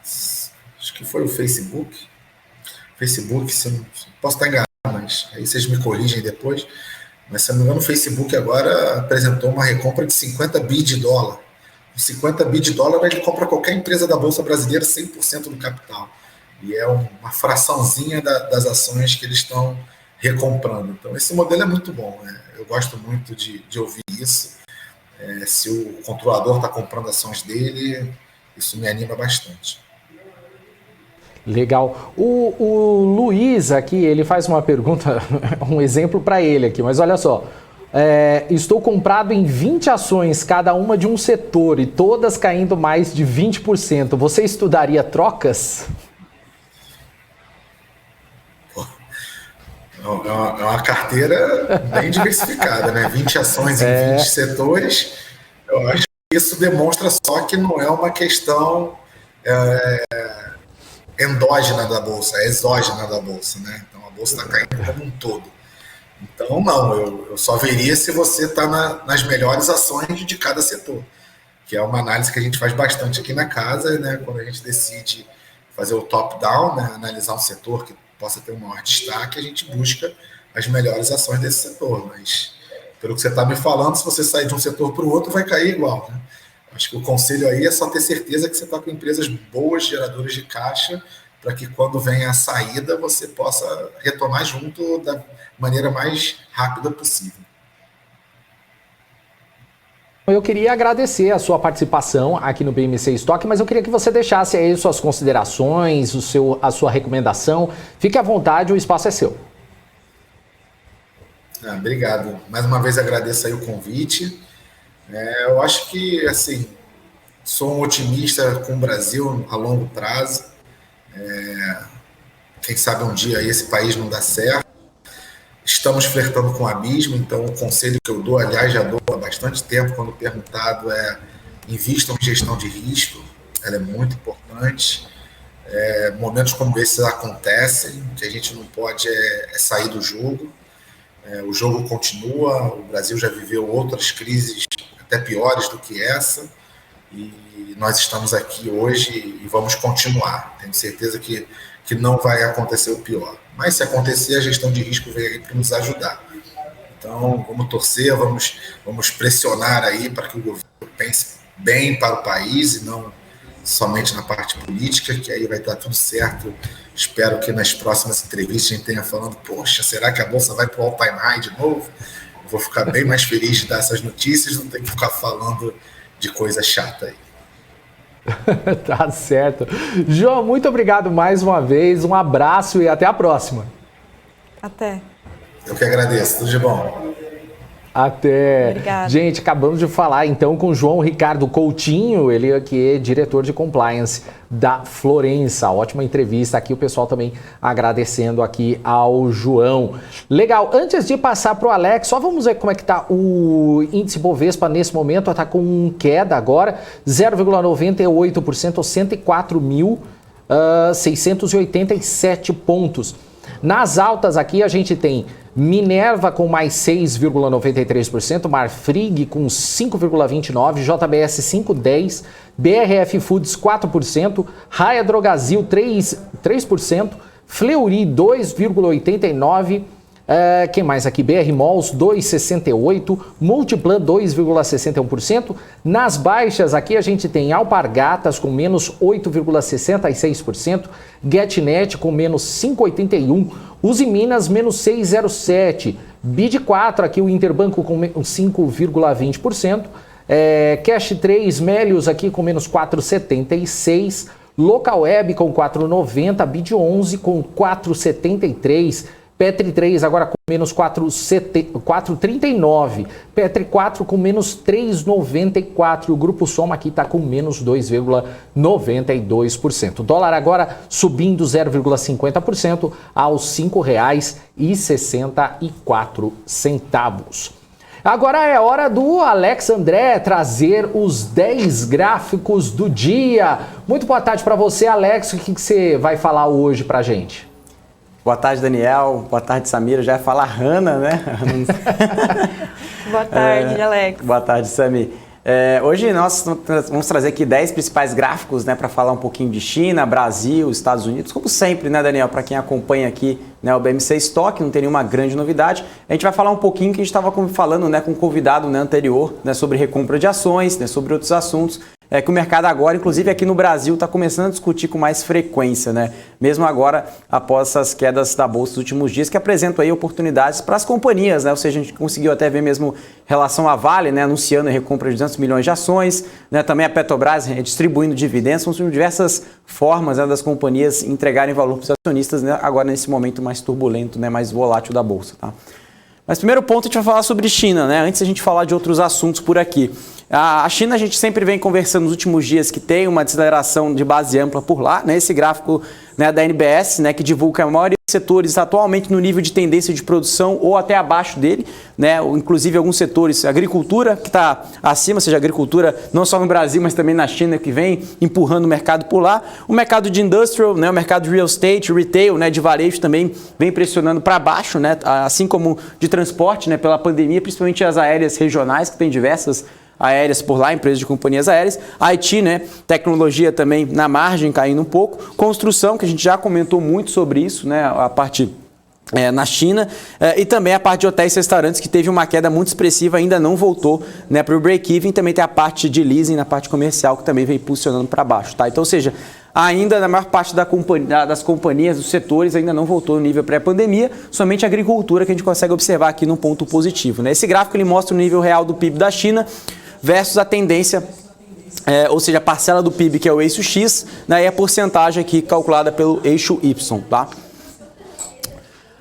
acho que foi o Facebook, posso estar enganado, mas aí vocês me corrigem depois, mas se não me engano o Facebook agora apresentou uma recompra de 50 bi de dólar. 50 bi de dólar ele compra qualquer empresa da Bolsa Brasileira 100% do capital. E é uma fraçãozinha das ações que eles estão recomprando. Então esse modelo é muito bom, né? Eu gosto muito de ouvir isso. Se o controlador está comprando ações dele, isso me anima bastante. Legal. O Luiz aqui, ele faz uma pergunta, um exemplo para ele aqui, mas olha só. Estou comprado em 20 ações, cada uma de um setor, e todas caindo mais de 20%. Você estudaria trocas? É uma carteira bem diversificada, né? 20 ações em 20 setores. Eu acho que isso demonstra só que não é uma questão endógena da Bolsa, é exógena da Bolsa, né? Então a Bolsa está caindo como um todo. Então não, eu só veria se você está nas melhores ações de cada setor, que é uma análise que a gente faz bastante aqui na casa, né? Quando a gente decide fazer o top-down, né? Analisar um setor que possa ter um maior destaque, a gente busca as melhores ações desse setor. Mas, pelo que você está me falando, se você sair de um setor para o outro, vai cair igual, né? Acho que o conselho aí é só ter certeza que você está com empresas boas, geradoras de caixa, para que quando vem a saída, você possa retomar junto da maneira mais rápida possível. Eu queria agradecer a sua participação aqui no BMC Stock, mas eu queria que você deixasse aí suas considerações, a sua recomendação. Fique à vontade, o espaço é seu. Obrigado. Mais uma vez agradeço aí o convite. Eu acho que, assim, sou um otimista com o Brasil a longo prazo. Quem sabe um dia esse país não dá certo. Estamos flertando com o abismo, então o conselho que eu dou, aliás, já dou há bastante tempo, quando perguntado, invistam em gestão de risco, ela é muito importante. Momentos como esses acontecem, que a gente não pode sair do jogo. O jogo continua, o Brasil já viveu outras crises até piores do que essa, e nós estamos aqui hoje e vamos continuar. Tenho certeza que não vai acontecer o pior. Mas se acontecer, a gestão de risco vem aí para nos ajudar. Então, vamos torcer, vamos pressionar aí para que o governo pense bem para o país e não somente na parte política, que aí vai dar tudo certo. Espero que nas próximas entrevistas a gente tenha falando, poxa, será que a Bolsa vai para o all-time high de novo? Eu vou ficar bem mais feliz de dar essas notícias, não ter que ficar falando de coisa chata aí. Tá certo. João, muito obrigado mais uma vez, um abraço e até a próxima. Até. Eu que agradeço, tudo de bom. Até. Obrigada. Gente, acabamos de falar então com o João Ricardo Coutinho, ele aqui é diretor de compliance da Florença. Ótima entrevista aqui, o pessoal também agradecendo aqui ao João. Legal, antes de passar para o Alex, só vamos ver como é que está o índice Bovespa nesse momento, está com queda agora, 0,98% aos 104.687 pontos. Nas altas aqui a gente tem Minerva com mais 6,93%, Marfrig com 5,29%, JBS 5,10%, BRF Foods 4%, Raia Drogasil 3%, Fleury 2,89%, quem mais aqui? BR Malls 2,68%, Multiplan 2,61%. Nas baixas aqui a gente tem Alpargatas com menos 8,66%, GetNet com menos 5,81%, Uzi Minas menos 6,07%, BID4, aqui o Interbanco com 5,20%. Cash 3, Melius aqui com menos 4,76%. Localweb com 4,90%. BID11 com 4,73%. Petri 3 agora com menos 4,39. Petri 4 com menos 3,94. E o Grupo Soma aqui está com menos 2,92%. O dólar agora subindo 0,50% aos R$ 5,64. Agora é hora do Alex André trazer os 10 gráficos do dia. Muito boa tarde para você, Alex. O que você vai falar hoje para a gente? Boa tarde, Daniel. Boa tarde, Samira. Já ia falar Hanna, né? Boa tarde, Alex. Boa tarde, Sami. Hoje nós vamos trazer aqui 10 principais gráficos, né, para falar um pouquinho de China, Brasil, Estados Unidos, como sempre, né, Daniel? Para quem acompanha aqui, né, o BMC Stock, não tem nenhuma grande novidade. A gente vai falar um pouquinho que a gente estava falando, né, com o convidado, né, anterior, né, sobre recompra de ações, né, sobre outros assuntos. Que o mercado agora, inclusive aqui no Brasil, está começando a discutir com mais frequência, né? Mesmo agora, após essas quedas da Bolsa dos últimos dias, que apresentam aí oportunidades para as companhias, né? Ou seja, a gente conseguiu até ver mesmo relação à Vale, né? Anunciando a recompra de 200 milhões de ações, né? Também a Petrobras distribuindo dividendos, são diversas formas, né, das companhias entregarem valor para os acionistas, né? Agora nesse momento mais turbulento, né? Mais volátil da Bolsa, tá? Mas primeiro ponto, a gente vai falar sobre China, né? Antes a gente falar de outros assuntos por aqui. A China, a gente sempre vem conversando nos últimos dias que tem uma desaceleração de base ampla por lá, né? Esse gráfico, né, da NBS, né, que divulga a maioria dos setores atualmente no nível de tendência de produção ou até abaixo dele, né? Inclusive alguns setores, agricultura que está acima, ou seja, agricultura não só no Brasil, mas também na China, que vem empurrando o mercado por lá. O mercado de industrial, né, o mercado de real estate, retail, né, de varejo também vem pressionando para baixo, né? Assim como de transporte, né, pela pandemia, principalmente as aéreas regionais, que tem diversas aéreas por lá, empresas de companhias aéreas. IT, né? Tecnologia também na margem caindo um pouco. Construção, que a gente já comentou muito sobre isso, né? A parte na China, e também a parte de hotéis e restaurantes, que teve uma queda muito expressiva, ainda não voltou, né, para o break-even. Também tem a parte de leasing na parte comercial, que também vem impulsionando para baixo, tá? Então, ou seja, ainda na maior parte das companhias, dos setores, ainda não voltou no nível pré-pandemia, somente a agricultura que a gente consegue observar aqui num ponto positivo, né? Esse gráfico ele mostra o nível real do PIB da China versus a tendência, ou seja, a parcela do PIB, que é o eixo X, né, e a porcentagem aqui calculada pelo eixo Y, tá?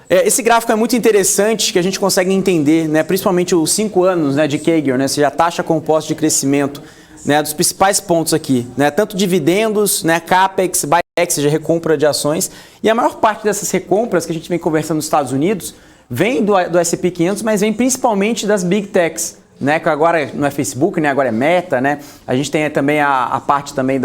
Esse gráfico é muito interessante, que a gente consegue entender, né, principalmente os 5 anos, né, de CAGR, né, ou seja, a taxa composta de crescimento, né, dos principais pontos aqui, né, tanto dividendos, né, CAPEX, buyback, ou seja, recompra de ações, e a maior parte dessas recompras que a gente vem conversando nos Estados Unidos vem do S&P 500, mas vem principalmente das Big Techs, né, que agora não é Facebook, né, agora é Meta, né? A gente tem também a parte também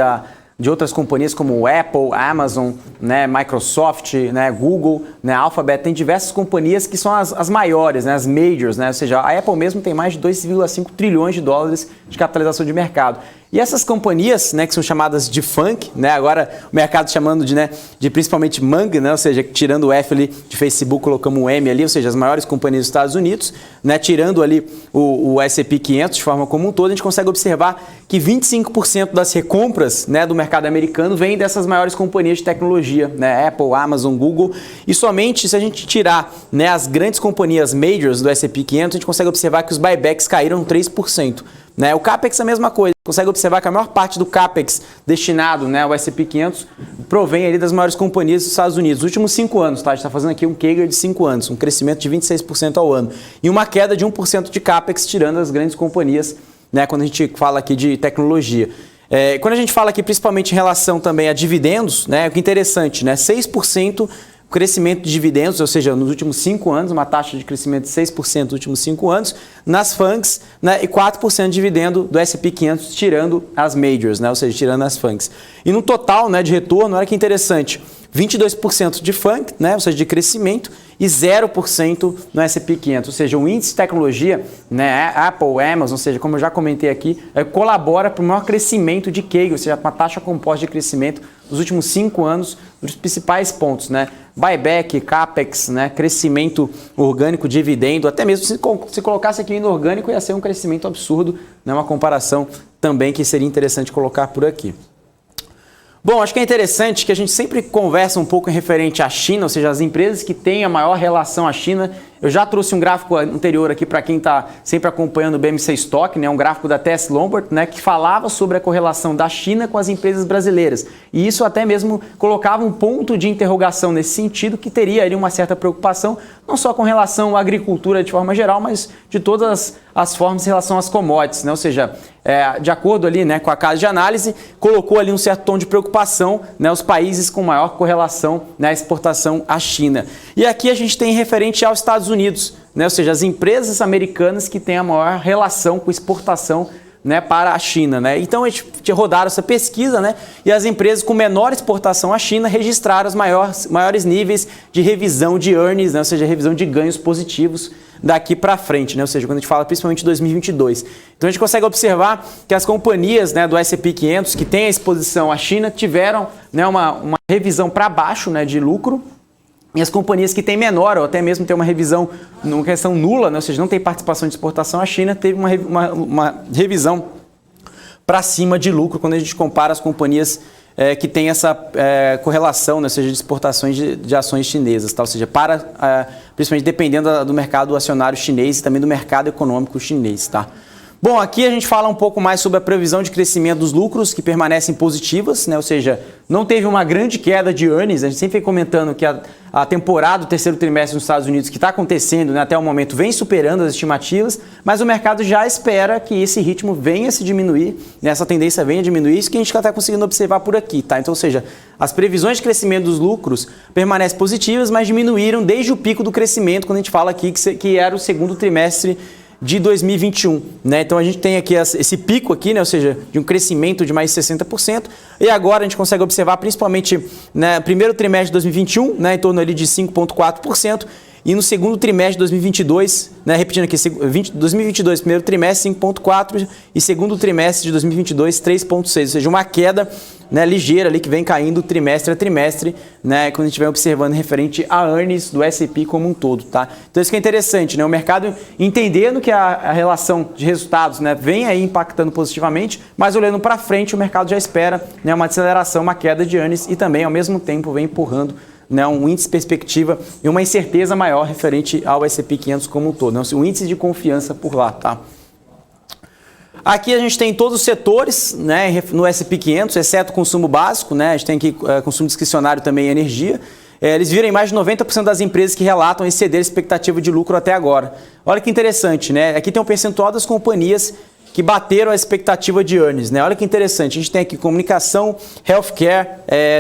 de outras companhias como Apple, Amazon, né, Microsoft, né, Google, né, Alphabet. Tem diversas companhias que são as maiores, né, as majors, né? Ou seja, a Apple mesmo tem mais de 2,5 trilhões de dólares de capitalização de mercado. E essas companhias, né, que são chamadas de FANG, né, agora o mercado chamando de principalmente MANG, né, ou seja, tirando o F ali de Facebook, colocamos um M ali, ou seja, as maiores companhias dos Estados Unidos, né, tirando ali o S&P 500 de forma como um todo, a gente consegue observar que 25% das recompras, né, do mercado americano vem dessas maiores companhias de tecnologia, né, Apple, Amazon, Google, e somente se a gente tirar, né, as grandes companhias majors do S&P 500, a gente consegue observar que os buybacks caíram 3%. Né? O CAPEX é a mesma coisa, consegue observar que a maior parte do CAPEX destinado, né, ao S&P 500 provém ali das maiores companhias dos Estados Unidos. Nos últimos 5 anos, tá? A gente está fazendo aqui um CAGR de 5 anos, um crescimento de 26% ao ano. E uma queda de 1% de CAPEX, tirando as grandes companhias, né, quando a gente fala aqui de tecnologia. Quando a gente fala aqui principalmente em relação também a dividendos, né, o que é interessante, né, 6% crescimento de dividendos, ou seja, nos últimos 5 anos, uma taxa de crescimento de 6% nos últimos 5 anos, nas FANGs, né, e 4% de dividendo do S&P 500, tirando as majors, né, ou seja, tirando as FANGs. E no total, né, de retorno, olha que interessante, 22% de FANG, né, ou seja, de crescimento, e 0% no S&P 500, ou seja, o índice de tecnologia, né, Apple, Amazon, ou seja, como eu já comentei aqui, colabora para o maior crescimento de CAGR, ou seja, uma taxa composta de crescimento nos últimos 5 anos, dos principais pontos, né, buyback, CAPEX, né, crescimento orgânico, dividendo, até mesmo se colocasse aqui no orgânico ia ser um crescimento absurdo, né, uma comparação também que seria interessante colocar por aqui. Bom, acho que é interessante que a gente sempre conversa um pouco em referente à China, ou seja, as empresas que têm a maior relação à China, Eu já trouxe um gráfico anterior aqui para quem está sempre acompanhando o BMC Stock, né, um gráfico da Tess Lombard, né, que falava sobre a correlação da China com as empresas brasileiras. E isso até mesmo colocava um ponto de interrogação nesse sentido, que teria ali uma certa preocupação, não só com relação à agricultura de forma geral, mas de todas as formas em relação às commodities, né? Ou seja, de acordo ali, né, com a casa de análise, colocou ali um certo tom de preocupação, né, os países com maior correlação na exportação à China. E aqui a gente tem referente aos Estados Unidos, né, ou seja, as empresas americanas que têm a maior relação com exportação, né, para a China, né? Então a gente rodaram essa pesquisa, né, e as empresas com menor exportação à China registraram os maiores níveis de revisão de earnings, né, ou seja, revisão de ganhos positivos daqui para frente, né? Ou seja, quando a gente fala principalmente de 2022. Então a gente consegue observar que as companhias, né, do S&P 500 que têm a exposição à China tiveram, né, uma revisão para baixo, né, de lucro. E as companhias que têm menor ou até mesmo têm uma revisão, numa questão nula, né, ou seja, não tem participação de exportação à China, teve uma revisão para cima de lucro quando a gente compara as companhias que têm essa correlação, né, ou seja, de exportações de ações chinesas, tá? Ou seja, principalmente dependendo do mercado acionário chinês e também do mercado econômico chinês. Tá? Bom, aqui a gente fala um pouco mais sobre a previsão de crescimento dos lucros, que permanecem positivas, né? Ou seja, não teve uma grande queda de earnings. A gente sempre vem comentando que a temporada do terceiro trimestre nos Estados Unidos, que está acontecendo, né, até o momento, vem superando as estimativas, mas o mercado já espera que esse ritmo venha a se diminuir, né, essa tendência venha a diminuir, isso que a gente está conseguindo observar por aqui. Tá? Então, ou seja, as previsões de crescimento dos lucros permanecem positivas, mas diminuíram desde o pico do crescimento, quando a gente fala aqui que era o segundo trimestre de 2021, né? Então a gente tem aqui esse pico aqui, né? Ou seja, de um crescimento de mais de 60%, e agora a gente consegue observar principalmente no primeiro trimestre de 2021, né, em torno ali de 5,4%, e no segundo trimestre de 2022, né, repetindo aqui, 2022, primeiro trimestre 5,4% e segundo trimestre de 2022 3,6%, ou seja, uma queda, né, ligeira ali que vem caindo trimestre a trimestre, né, quando a gente vai observando referente a earnings do S&P como um todo, tá? Então isso que é interessante, né, o mercado entendendo que a relação de resultados, né, vem aí impactando positivamente, mas olhando para frente o mercado já espera, né, uma desaceleração, uma queda de earnings e também ao mesmo tempo vem empurrando, né, um índice de perspectiva e uma incerteza maior referente ao S&P 500 como um todo, né, um índice de confiança por lá, tá? Aqui a gente tem todos os setores, né, no S&P 500, exceto consumo básico, né, a gente tem aqui consumo discricionário também e energia. Eles viram mais de 90% das empresas que relatam exceder a expectativa de lucro até agora. Olha que interessante, né? Aqui tem um percentual das companhias que bateram a expectativa de earnings, né? Olha que interessante, a gente tem aqui comunicação, healthcare,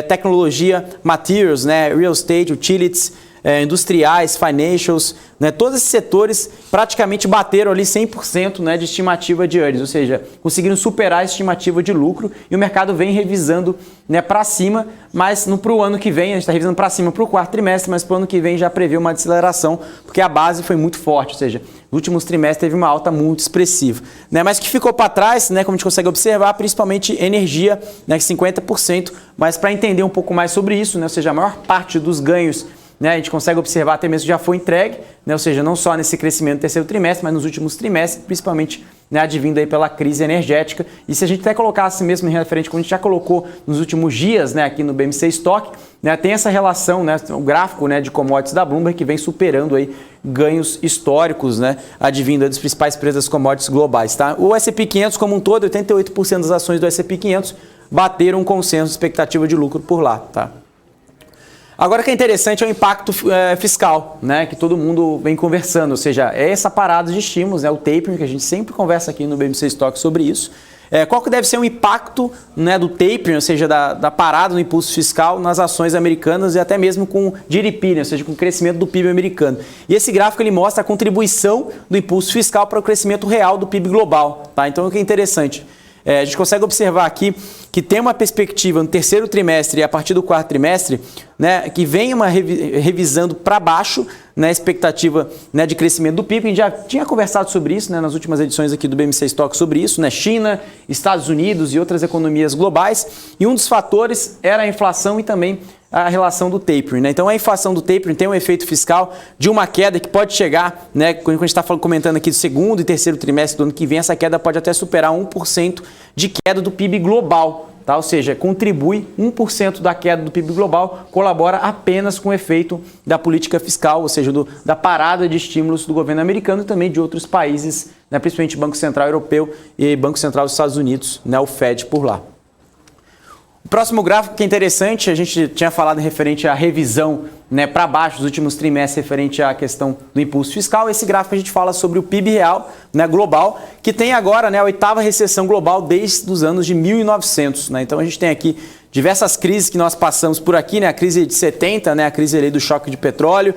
tecnologia, materials, né, real estate, utilities, industriais, financials, né, todos esses setores praticamente bateram ali 100%, né, de estimativa de earnings, ou seja, conseguiram superar a estimativa de lucro e o mercado vem revisando, né, para cima, mas para o ano que vem, a gente está revisando para cima para o quarto trimestre, mas para o ano que vem já prevê uma desaceleração, porque a base foi muito forte, ou seja, nos últimos trimestres teve uma alta muito expressiva, né, mas que ficou para trás, né, como a gente consegue observar, principalmente energia, né, 50%, mas para entender um pouco mais sobre isso, né, ou seja, a maior parte dos ganhos, né, a gente consegue observar até mesmo que já foi entregue, né, ou seja, não só nesse crescimento do terceiro trimestre, mas nos últimos trimestres, principalmente, né, advindo aí pela crise energética. E se a gente até colocasse mesmo em referente, como a gente já colocou nos últimos dias, né, aqui no BMC Stock, né, tem essa relação, né, o gráfico, né, de commodities da Bloomberg que vem superando aí ganhos históricos, né, advindo das principais empresas commodities globais. Tá? O S&P 500 como um todo, 88% das ações do S&P 500 bateram um consenso de expectativa de lucro por lá. Tá? Agora o que é interessante é o impacto fiscal, né, que todo mundo vem conversando, ou seja, é essa parada de estímulos, né, o tapering, que a gente sempre conversa aqui no BMC Stock sobre isso. Qual que deve ser o impacto, né, do tapering, ou seja, da parada do impulso fiscal nas ações americanas e até mesmo com o GDP, né, ou seja, com o crescimento do PIB americano. E esse gráfico ele mostra a contribuição do impulso fiscal para o crescimento real do PIB global. Tá? Então o que é interessante? A gente consegue observar aqui que tem uma perspectiva no terceiro trimestre e a partir do quarto trimestre, né, que vem revisando para baixo, né, a expectativa, né, de crescimento do PIB. A gente já tinha conversado sobre isso, né, nas últimas edições aqui do BMC Stock sobre isso, né, China, Estados Unidos e outras economias globais. E um dos fatores era a inflação e também a relação do tapering, né? Então a inflação do tapering tem um efeito fiscal de uma queda que pode chegar, né, quando a gente está comentando aqui do segundo e terceiro trimestre do ano que vem, essa queda pode até superar 1% de queda do PIB global, tá? Ou seja, contribui 1% da queda do PIB global, colabora apenas com o efeito da política fiscal, ou seja, da parada de estímulos do governo americano e também de outros países, né, principalmente Banco Central Europeu e Banco Central dos Estados Unidos, né, o Fed por lá. O próximo gráfico que é interessante, a gente tinha falado referente à revisão, né, para baixo dos últimos trimestres referente à questão do impulso fiscal. Esse gráfico a gente fala sobre o PIB real, né, global, que tem agora, né, a 8ª recessão global desde os anos de 1900. Né? Então a gente tem aqui diversas crises que nós passamos por aqui, né? A crise de 70, né? A crise ali do choque de petróleo,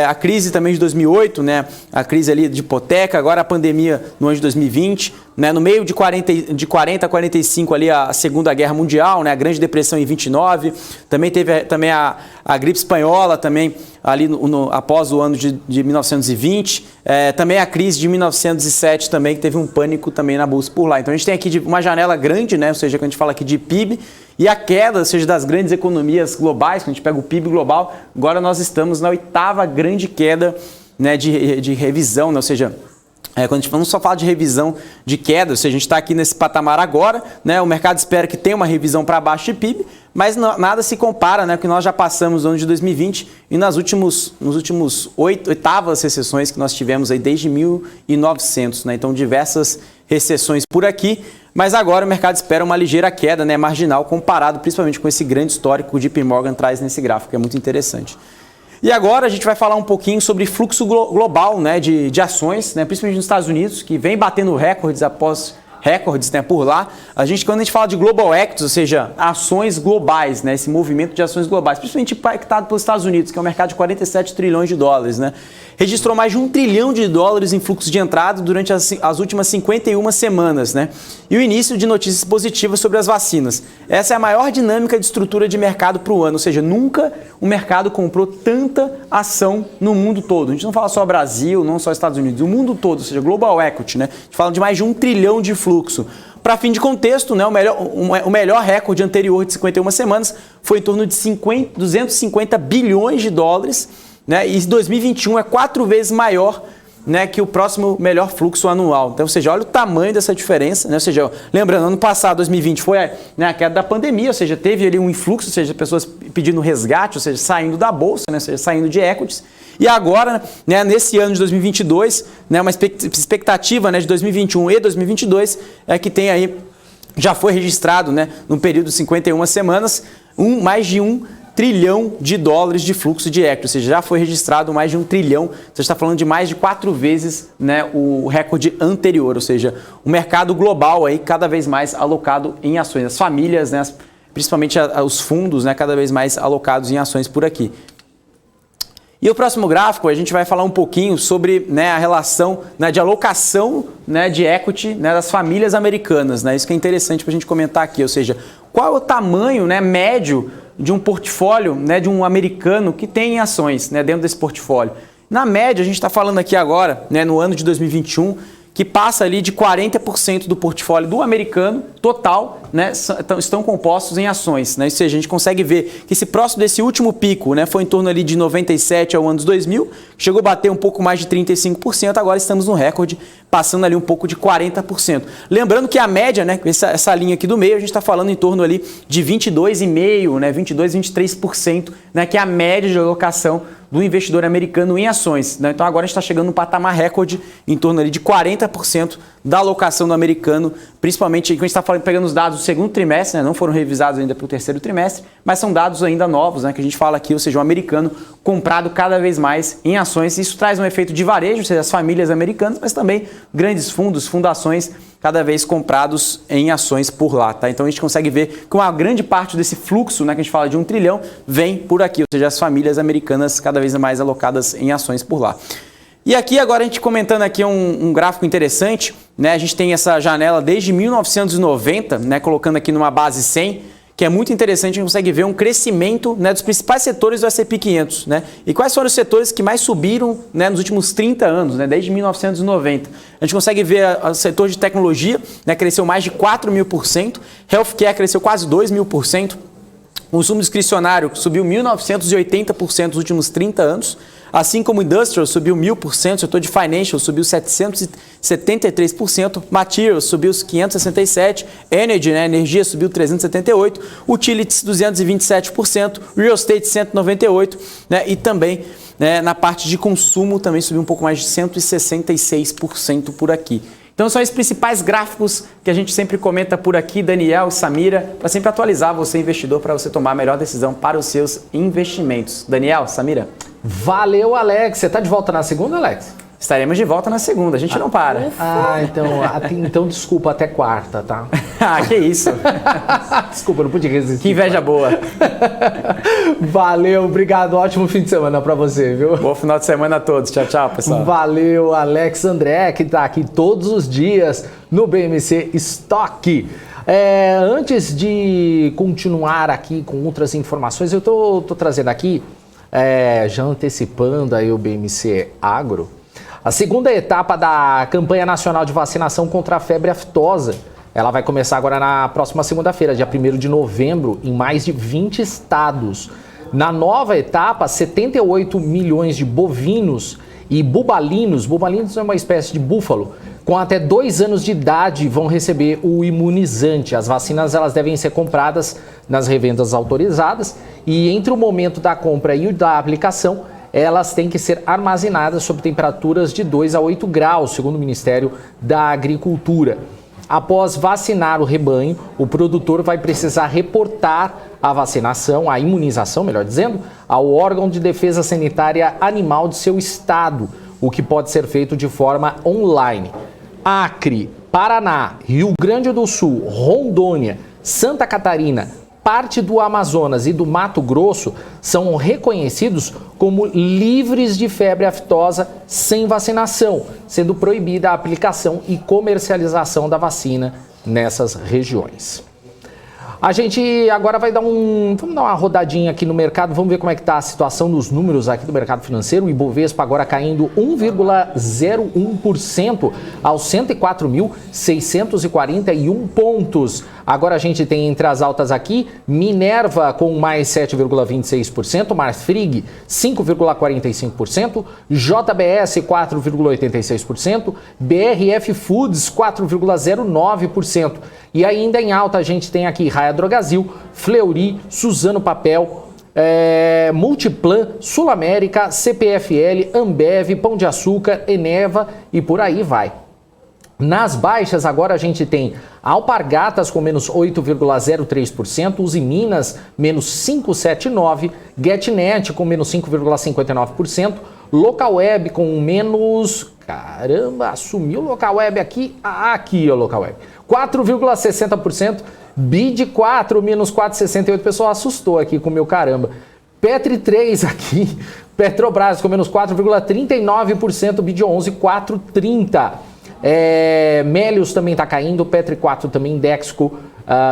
a crise também de 2008, né? A crise ali de hipoteca, agora a pandemia no ano de 2020, né? No meio de 40 a 45 ali a Segunda Guerra Mundial, né? A Grande Depressão em 29, também teve também a gripe espanhola também ali após o ano de 1920, também a crise de 1907 também, que teve um pânico também na bolsa por lá. Então a gente tem aqui uma janela grande, né? Ou seja, quando a gente fala aqui de PIB, e a queda, ou seja, das grandes economias globais, quando a gente pega o PIB global, agora nós estamos na 8ª grande queda, né, de revisão, né? Ou seja, quando a gente não só fala de revisão de queda, ou seja, a gente está aqui nesse patamar agora, né? O mercado espera que tenha uma revisão para baixo de PIB, mas nada se compara, né, que nós já passamos no ano de 2020 e nos últimos 8º recessões que nós tivemos aí desde 1900, né? Então diversas recessões por aqui, mas agora o mercado espera uma ligeira queda, né, marginal, comparado principalmente com esse grande histórico que o JP Morgan traz nesse gráfico, que é muito interessante. E agora a gente vai falar um pouquinho sobre fluxo global, né, de ações, né, principalmente nos Estados Unidos, que vem batendo recordes após recordes, né, por lá. Quando a gente fala de global equities, ou seja, ações globais, né, esse movimento de ações globais, principalmente impactado pelos Estados Unidos, que é um mercado de 47 trilhões de dólares, né, registrou mais de $1 trilhão em fluxo de entrada durante as últimas 51 semanas, né, e o início de notícias positivas sobre as vacinas. Essa é a maior dinâmica de estrutura de mercado para o ano, ou seja, nunca o mercado comprou tanta ação no mundo todo. A gente não fala só Brasil, não só Estados Unidos, o mundo todo, ou seja, global equity, né, a gente fala de mais de $1 trilhão de fluxo. Para fim de contexto, né, o melhor recorde anterior de 51 semanas foi em torno de 250 bilhões de dólares, né, e 2021 é 4 vezes maior, né, que o próximo melhor fluxo anual. Então, ou seja, olha o tamanho dessa diferença, né? Ou seja, lembrando, ano passado, 2020, foi a queda da pandemia, ou seja, teve ali um influxo, ou seja, pessoas pedindo resgate, ou seja, saindo da bolsa, né, ou seja, saindo de equities. E agora, né, nesse ano de 2022, né, uma expectativa, né, de 2021 e 2022 é que tem aí, já foi registrado, né, no período de 51 semanas, mais de $1 trilhão de fluxo de equity, ou seja, já foi registrado mais de $1 trilhão, você está falando de mais de 4 vezes, né, o recorde anterior, ou seja, o mercado global aí cada vez mais alocado em ações, as famílias, né, principalmente os fundos, né, cada vez mais alocados em ações por aqui. E o próximo gráfico, a gente vai falar um pouquinho sobre, né, a relação, né, de alocação, né, de equity, né, das famílias americanas, né, isso que é interessante para a gente comentar aqui, ou seja, qual é o tamanho, né, médio de um portfólio, né, de um americano que tem ações, né, dentro desse portfólio. Na média, a gente está falando aqui agora, né, no ano de 2021, que passa ali de 40% do portfólio do americano total, né, estão compostos em ações, né? Ou seja, a gente consegue ver que esse próximo desse último pico, né, foi em torno ali de 97 ao ano 2000, chegou a bater um pouco mais de 35%, agora estamos no recorde, passando ali um pouco de 40%. Lembrando que a média, né, essa linha aqui do meio, a gente está falando em torno ali de 22,5%, né, 22, 23%, né, que é a média de alocação do investidor americano em ações, né? Então agora a gente está chegando no patamar recorde em torno ali de 40% da alocação do americano, principalmente quando a gente está pegando os dados do segundo trimestre, né? Não foram revisados ainda para o terceiro trimestre, mas são dados ainda novos, né, que a gente fala aqui, ou seja, o americano comprado cada vez mais em ações. Isso traz um efeito de varejo, ou seja, as famílias americanas, mas também grandes fundos, fundações cada vez comprados em ações por lá, tá? Então a gente consegue ver que uma grande parte desse fluxo, né, que a gente fala de $1 trilhão, vem por aqui, ou seja, as famílias americanas cada vez mais alocadas em ações por lá. E aqui agora a gente comentando aqui um gráfico interessante, né? A gente tem essa janela desde 1990, né, colocando aqui numa base 100, que é muito interessante, a gente consegue ver um crescimento, né, dos principais setores do S&P 500. Né? E quais foram os setores que mais subiram, né, nos últimos 30 anos, né, desde 1990? A gente consegue ver o setor de tecnologia, né, cresceu mais de 4.000%, healthcare cresceu quase 2.000%, o consumo discricionário subiu 1.980% nos últimos 30 anos, Assim como Industrial subiu 1000%, o setor de Financial subiu 773%, Materials subiu 567%, Energy, né, energia, subiu 378%, Utilities 227%, Real Estate 198%, né, e também na parte de consumo também subiu um pouco mais de 166% por aqui. Então são os principais gráficos que a gente sempre comenta por aqui, Daniel e Samira, para sempre atualizar você, investidor, para você tomar a melhor decisão para os seus investimentos. Daniel, Samira. Valeu, Alex. Você está de volta na segunda, Alex? Estaremos de volta na segunda, a gente não para. Então desculpa, até quarta, tá? Que isso. Desculpa, não pude resistir. Que inveja boa. Valeu, obrigado. Ótimo fim de semana pra você, viu? Bom final de semana a todos. Tchau, tchau, pessoal. Valeu, Alex André, que tá aqui todos os dias no BMC Stock. Antes de continuar aqui com outras informações, eu tô trazendo aqui, já antecipando aí o BMC Agro, a segunda etapa da campanha nacional de vacinação contra a febre aftosa. Ela vai começar agora na próxima segunda-feira, dia 1º de novembro, em mais de 20 estados. Na nova etapa, 78 milhões de bovinos e bubalinos é uma espécie de búfalo, com até 2 anos de idade vão receber o imunizante. As vacinas elas devem ser compradas nas revendas autorizadas e entre o momento da compra e o da aplicação, elas têm que ser armazenadas sob temperaturas de 2 a 8 graus, segundo o Ministério da Agricultura. Após vacinar o rebanho, o produtor vai precisar reportar a vacinação, a imunização, melhor dizendo, ao órgão de defesa sanitária animal de seu estado, o que pode ser feito de forma online. Acre, Paraná, Rio Grande do Sul, Rondônia, Santa Catarina, parte do Amazonas e do Mato Grosso são reconhecidos como livres de febre aftosa sem vacinação, sendo proibida a aplicação e comercialização da vacina nessas regiões. A gente agora vai vamos dar uma rodadinha aqui no mercado, vamos ver como é que está a situação nos números aqui do mercado financeiro. O Ibovespa agora caindo 1,01% aos 104.641 pontos. Agora a gente tem entre as altas aqui, Minerva com mais 7,26%, Marfrig 5,45%, JBS 4,86%, BRF Foods 4,09%. E ainda em alta a gente tem aqui Raia Drogasil, Fleury, Suzano Papel, Multiplan, Sul América, CPFL, Ambev, Pão de Açúcar, Eneva e por aí vai. Nas baixas agora a gente tem Alpargatas com menos 8,03%, Usiminas menos 5,79%, GetNet com menos 5,59%, Localweb com menos... Caramba, sumiu o Localweb aqui. Aqui o Localweb. 4,60%, BID 4, menos 4,68%. O pessoal assustou aqui com o meu caramba. Petri 3 aqui, Petrobras com menos 4,39%, BID 11, 4,30%. Melius também está caindo, Petri 4 também, Dexco,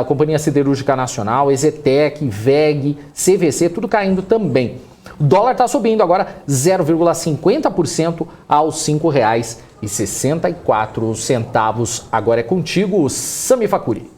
Companhia Siderúrgica Nacional, Ezetec, VEG, CVC, tudo caindo também. O dólar está subindo agora 0,50% aos R$ 5,64. Agora é contigo, Sami Facuri.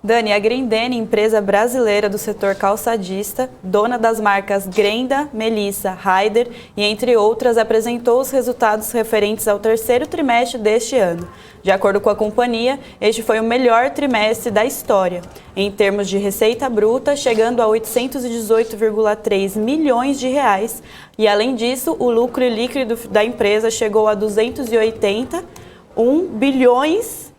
Dani, a Grendene, empresa brasileira do setor calçadista, dona das marcas Grenda, Melissa, Raider e entre outras, apresentou os resultados referentes ao terceiro trimestre deste ano. De acordo com a companhia, este foi o melhor trimestre da história, em termos de receita bruta, chegando a 818,3 milhões de reais. E além disso, o lucro líquido da empresa chegou a 281 bilhões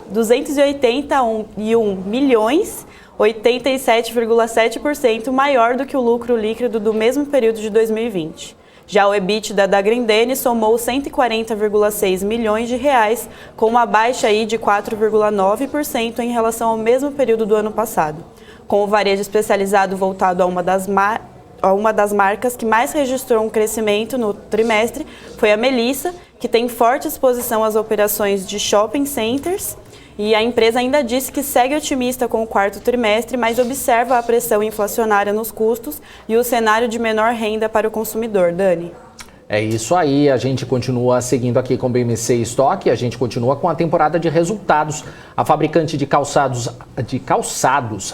281 milhões, 87,7% maior do que o lucro líquido do mesmo período de 2020. Já o EBITDA da Grendene somou 140,6 milhões de reais, com uma baixa aí de 4,9% em relação ao mesmo período do ano passado. Com o varejo especializado voltado a uma das marcas que mais registrou um crescimento no trimestre foi a Melissa, que tem forte exposição às operações de shopping centers, e a empresa ainda disse que segue otimista com o quarto trimestre, mas observa a pressão inflacionária nos custos e o cenário de menor renda para o consumidor. Dani. É isso aí, a gente continua seguindo aqui com o BMC Stock, a gente continua com a temporada de resultados. A fabricante de calçados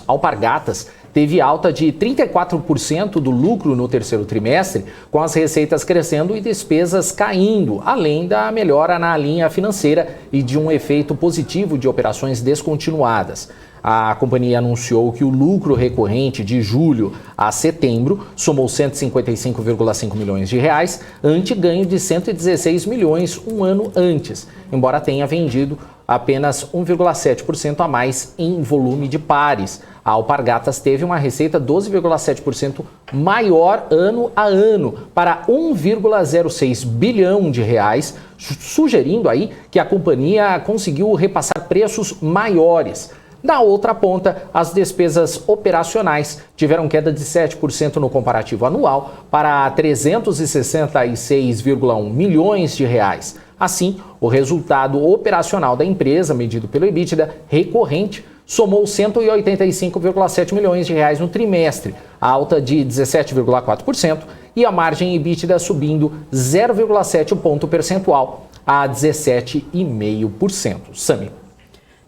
Alpargatas teve alta de 34% do lucro no terceiro trimestre, com as receitas crescendo e despesas caindo, além da melhora na linha financeira e de um efeito positivo de operações descontinuadas. A companhia anunciou que o lucro recorrente de julho a setembro somou 155,5 milhões de reais, ante ganho de 116 milhões um ano antes, embora tenha vendido apenas 1,7% a mais em volume de pares. A Alpargatas teve uma receita 12,7% maior ano a ano, para 1,06 bilhão de reais, sugerindo aí que a companhia conseguiu repassar preços maiores. Na outra ponta, as despesas operacionais tiveram queda de 7% no comparativo anual para 366,1 milhões de reais. Assim, o resultado operacional da empresa, medido pelo EBITDA recorrente, somou 185,7 milhões de reais no trimestre, alta de 17,4%, e a margem EBITDA subindo 0,7 ponto percentual a 17,5%. Sami.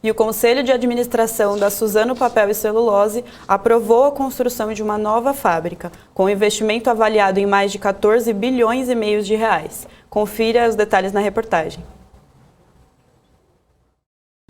E o Conselho de Administração da Suzano Papel e Celulose aprovou a construção de uma nova fábrica, com investimento avaliado em mais de 14 bilhões e meio de reais. Confira os detalhes na reportagem.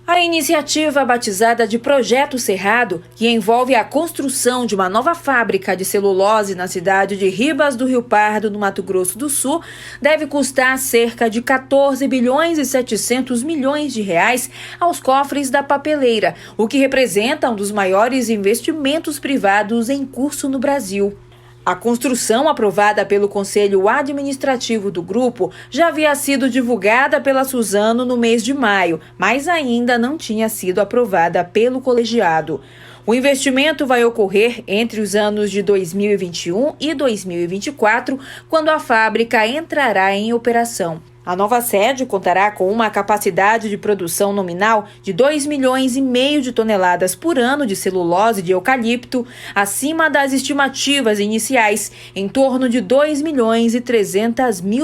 A iniciativa batizada de Projeto Cerrado, que envolve a construção de uma nova fábrica de celulose na cidade de Ribas do Rio Pardo, no Mato Grosso do Sul, deve custar cerca de 14 bilhões e 700 milhões de reais aos cofres da papeleira, o que representa um dos maiores investimentos privados em curso no Brasil. A construção, aprovada pelo Conselho Administrativo do grupo, já havia sido divulgada pela Suzano no mês de maio, mas ainda não tinha sido aprovada pelo colegiado. O investimento vai ocorrer entre os anos de 2021 e 2024, quando a fábrica entrará em operação. A nova sede contará com uma capacidade de produção nominal de 2,5 milhões de toneladas por ano de celulose de eucalipto, acima das estimativas iniciais, em torno de 2,3 milhões de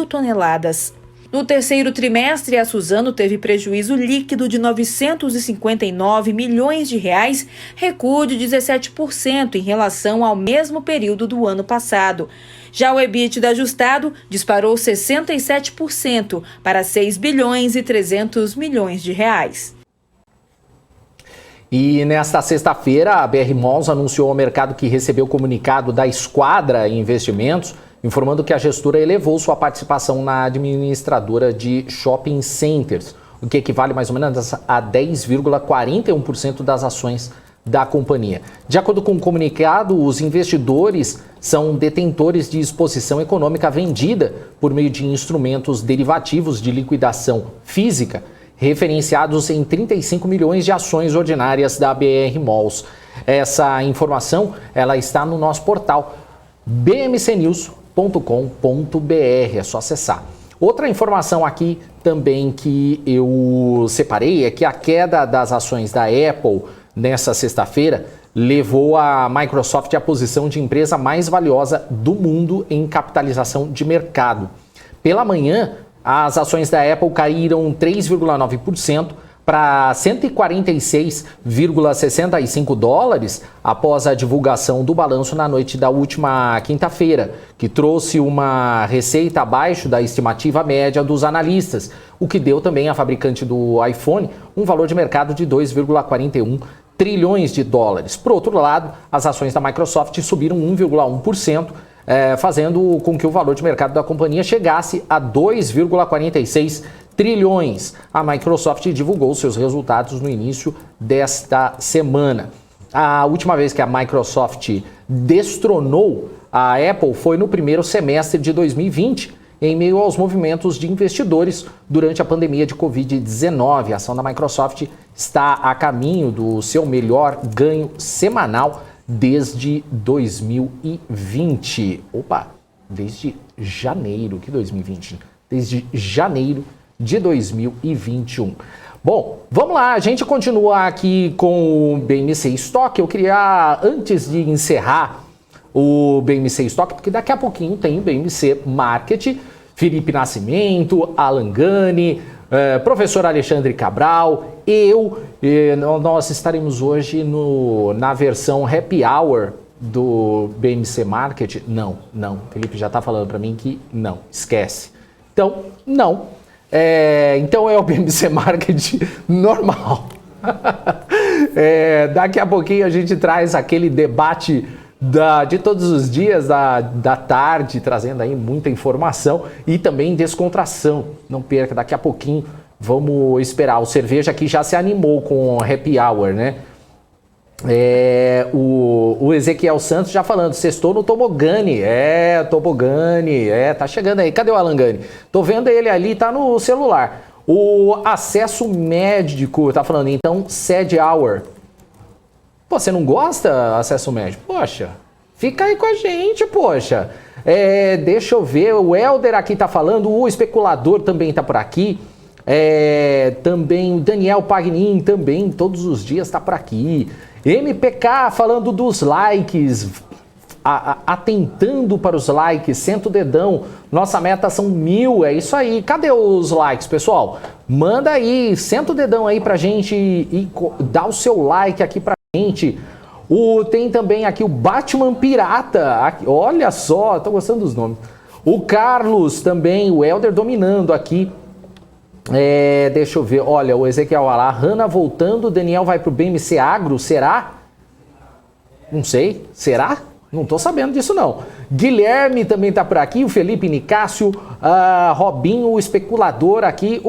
toneladas. No terceiro trimestre, a Suzano teve prejuízo líquido de 959 milhões de reais, recuo de 17% em relação ao mesmo período do ano passado. Já o EBITDA ajustado disparou 67% para 6 bilhões e 300 milhões de reais. E nesta sexta-feira, a BR Malls anunciou ao mercado que recebeu o comunicado da Esquadra Investimentos, informando que a gestora elevou sua participação na administradora de shopping centers, o que equivale mais ou menos a 10,41% das ações da companhia. De acordo com o comunicado, os investidores são detentores de exposição econômica vendida por meio de instrumentos derivativos de liquidação física, referenciados em 35 milhões de ações ordinárias da BR Malls. Essa informação ela está no nosso portal bmcnews.com.br, é só acessar. Outra informação aqui também que eu separei é que a queda das ações da Apple nessa sexta-feira levou a Microsoft à posição de empresa mais valiosa do mundo em capitalização de mercado. Pela manhã, as ações da Apple caíram 3,9% para 146,65 dólares após a divulgação do balanço na noite da última quinta-feira, que trouxe uma receita abaixo da estimativa média dos analistas, o que deu também à fabricante do iPhone um valor de mercado de 2,41 trilhões de dólares. Por outro lado, as ações da Microsoft subiram 1,1%, fazendo com que o valor de mercado da companhia chegasse a 2,46 trilhões. A Microsoft divulgou seus resultados no início desta semana. A última vez que a Microsoft destronou a Apple foi no primeiro semestre de 2020, em meio aos movimentos de investidores durante a pandemia de Covid-19. A ação da Microsoft está a caminho do seu melhor ganho semanal desde 2020. Desde janeiro de 2020. Desde janeiro de 2021. Bom, vamos lá, a gente continua aqui com o BMC Stock. Eu queria, antes de encerrar o BMC Stock, porque daqui a pouquinho tem o BMC Market, Felipe Nascimento, Alan Gani, professor Alexandre Cabral, nós estaremos hoje na versão Happy Hour do BMC Market? Não. O Felipe já está falando para mim que não, esquece. Então, não. Então é o BMC Market normal. Daqui a pouquinho a gente traz aquele debate de todos os dias da tarde, trazendo aí muita informação e também descontração. Não perca, daqui a pouquinho vamos esperar. O Cerveja aqui já se animou com o Happy Hour, né? O Ezequiel Santos já falando, sextou no Tobogane. Tobogane, tá chegando aí. Cadê o Alangani? Tô vendo ele ali, tá no celular. O Acesso Médico tá falando, então, Sad Hour. Pô, você não gosta, Acesso Médico? Poxa, fica aí com a gente, poxa. Deixa eu ver, o Helder aqui tá falando, o Especulador também tá por aqui. Também o Daniel Pagnin também, todos os dias tá por aqui. MPK falando dos likes, atentando para os likes, senta o dedão, nossa meta são 1000, é isso aí. Cadê os likes, pessoal? Manda aí, senta o dedão aí pra gente e dá o seu like aqui pra gente. Tem também aqui o Batman Pirata, aqui, olha só, tô gostando dos nomes. O Carlos também, o Helder dominando aqui. Deixa eu ver, olha, o Ezequiel lá, Hanna voltando, o Daniel vai pro BMC Agro, será? Não sei, será? Não tô sabendo disso não. Guilherme também tá por aqui, o Felipe Nicásio, Robinho, o Especulador aqui,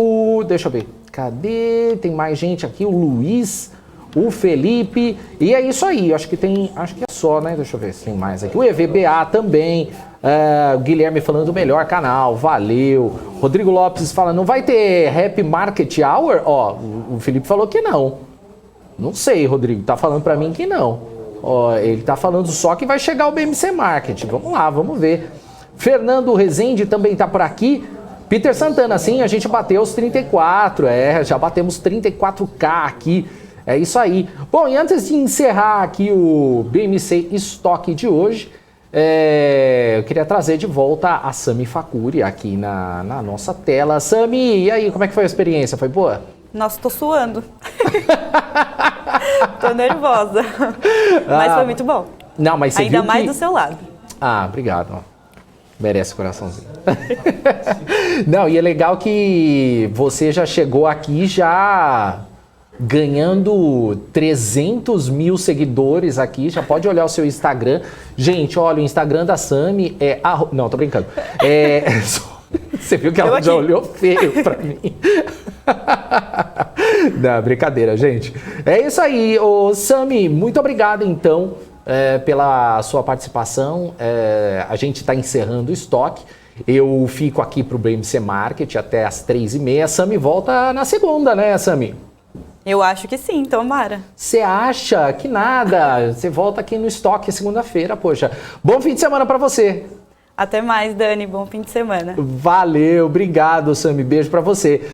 deixa eu ver, cadê? Tem mais gente aqui, o Luiz, o Felipe, e é isso aí, acho que é só, né? Deixa eu ver se tem mais aqui. O EVBA também, o Guilherme falando do melhor canal, valeu. Rodrigo Lopes fala, não vai ter Happy Market Hour? Ó, o Felipe falou que não. Não sei, Rodrigo, tá falando pra mim que não. Ó, ele tá falando só que vai chegar o BMC Market. Vamos lá, vamos ver. Fernando Rezende também tá por aqui. Peter Santana, sim, a gente bateu os 34, já batemos 34K aqui. É isso aí. Bom, e antes de encerrar aqui o BMC Estoque de hoje, eu queria trazer de volta a Sami Fakuri aqui na nossa tela. Sami, e aí, como é que foi a experiência? Foi boa? Nossa, tô suando. Tô nervosa. Mas foi muito bom. Não, mas você ainda viu mais que... do seu lado. Obrigado. Ó. Merece coraçãozinho. Não, e é legal que você já chegou aqui já ganhando 300 mil seguidores aqui, já pode olhar o seu Instagram. Gente, olha, o Instagram da Sami é... Não, tô brincando. Você viu que ela já olhou feio pra mim. Não, brincadeira, gente. É isso aí, ô Sami, muito obrigado então pela sua participação. A gente tá encerrando o estoque. Eu fico aqui pro BMC Market até as 3h30. A Sami volta na segunda, né, Sami? Eu acho que sim, tomara. Você acha? Que nada. Você volta aqui no estoque segunda-feira, poxa. Bom fim de semana pra você. Até mais, Dani. Bom fim de semana. Valeu, obrigado, Sami. Beijo pra você.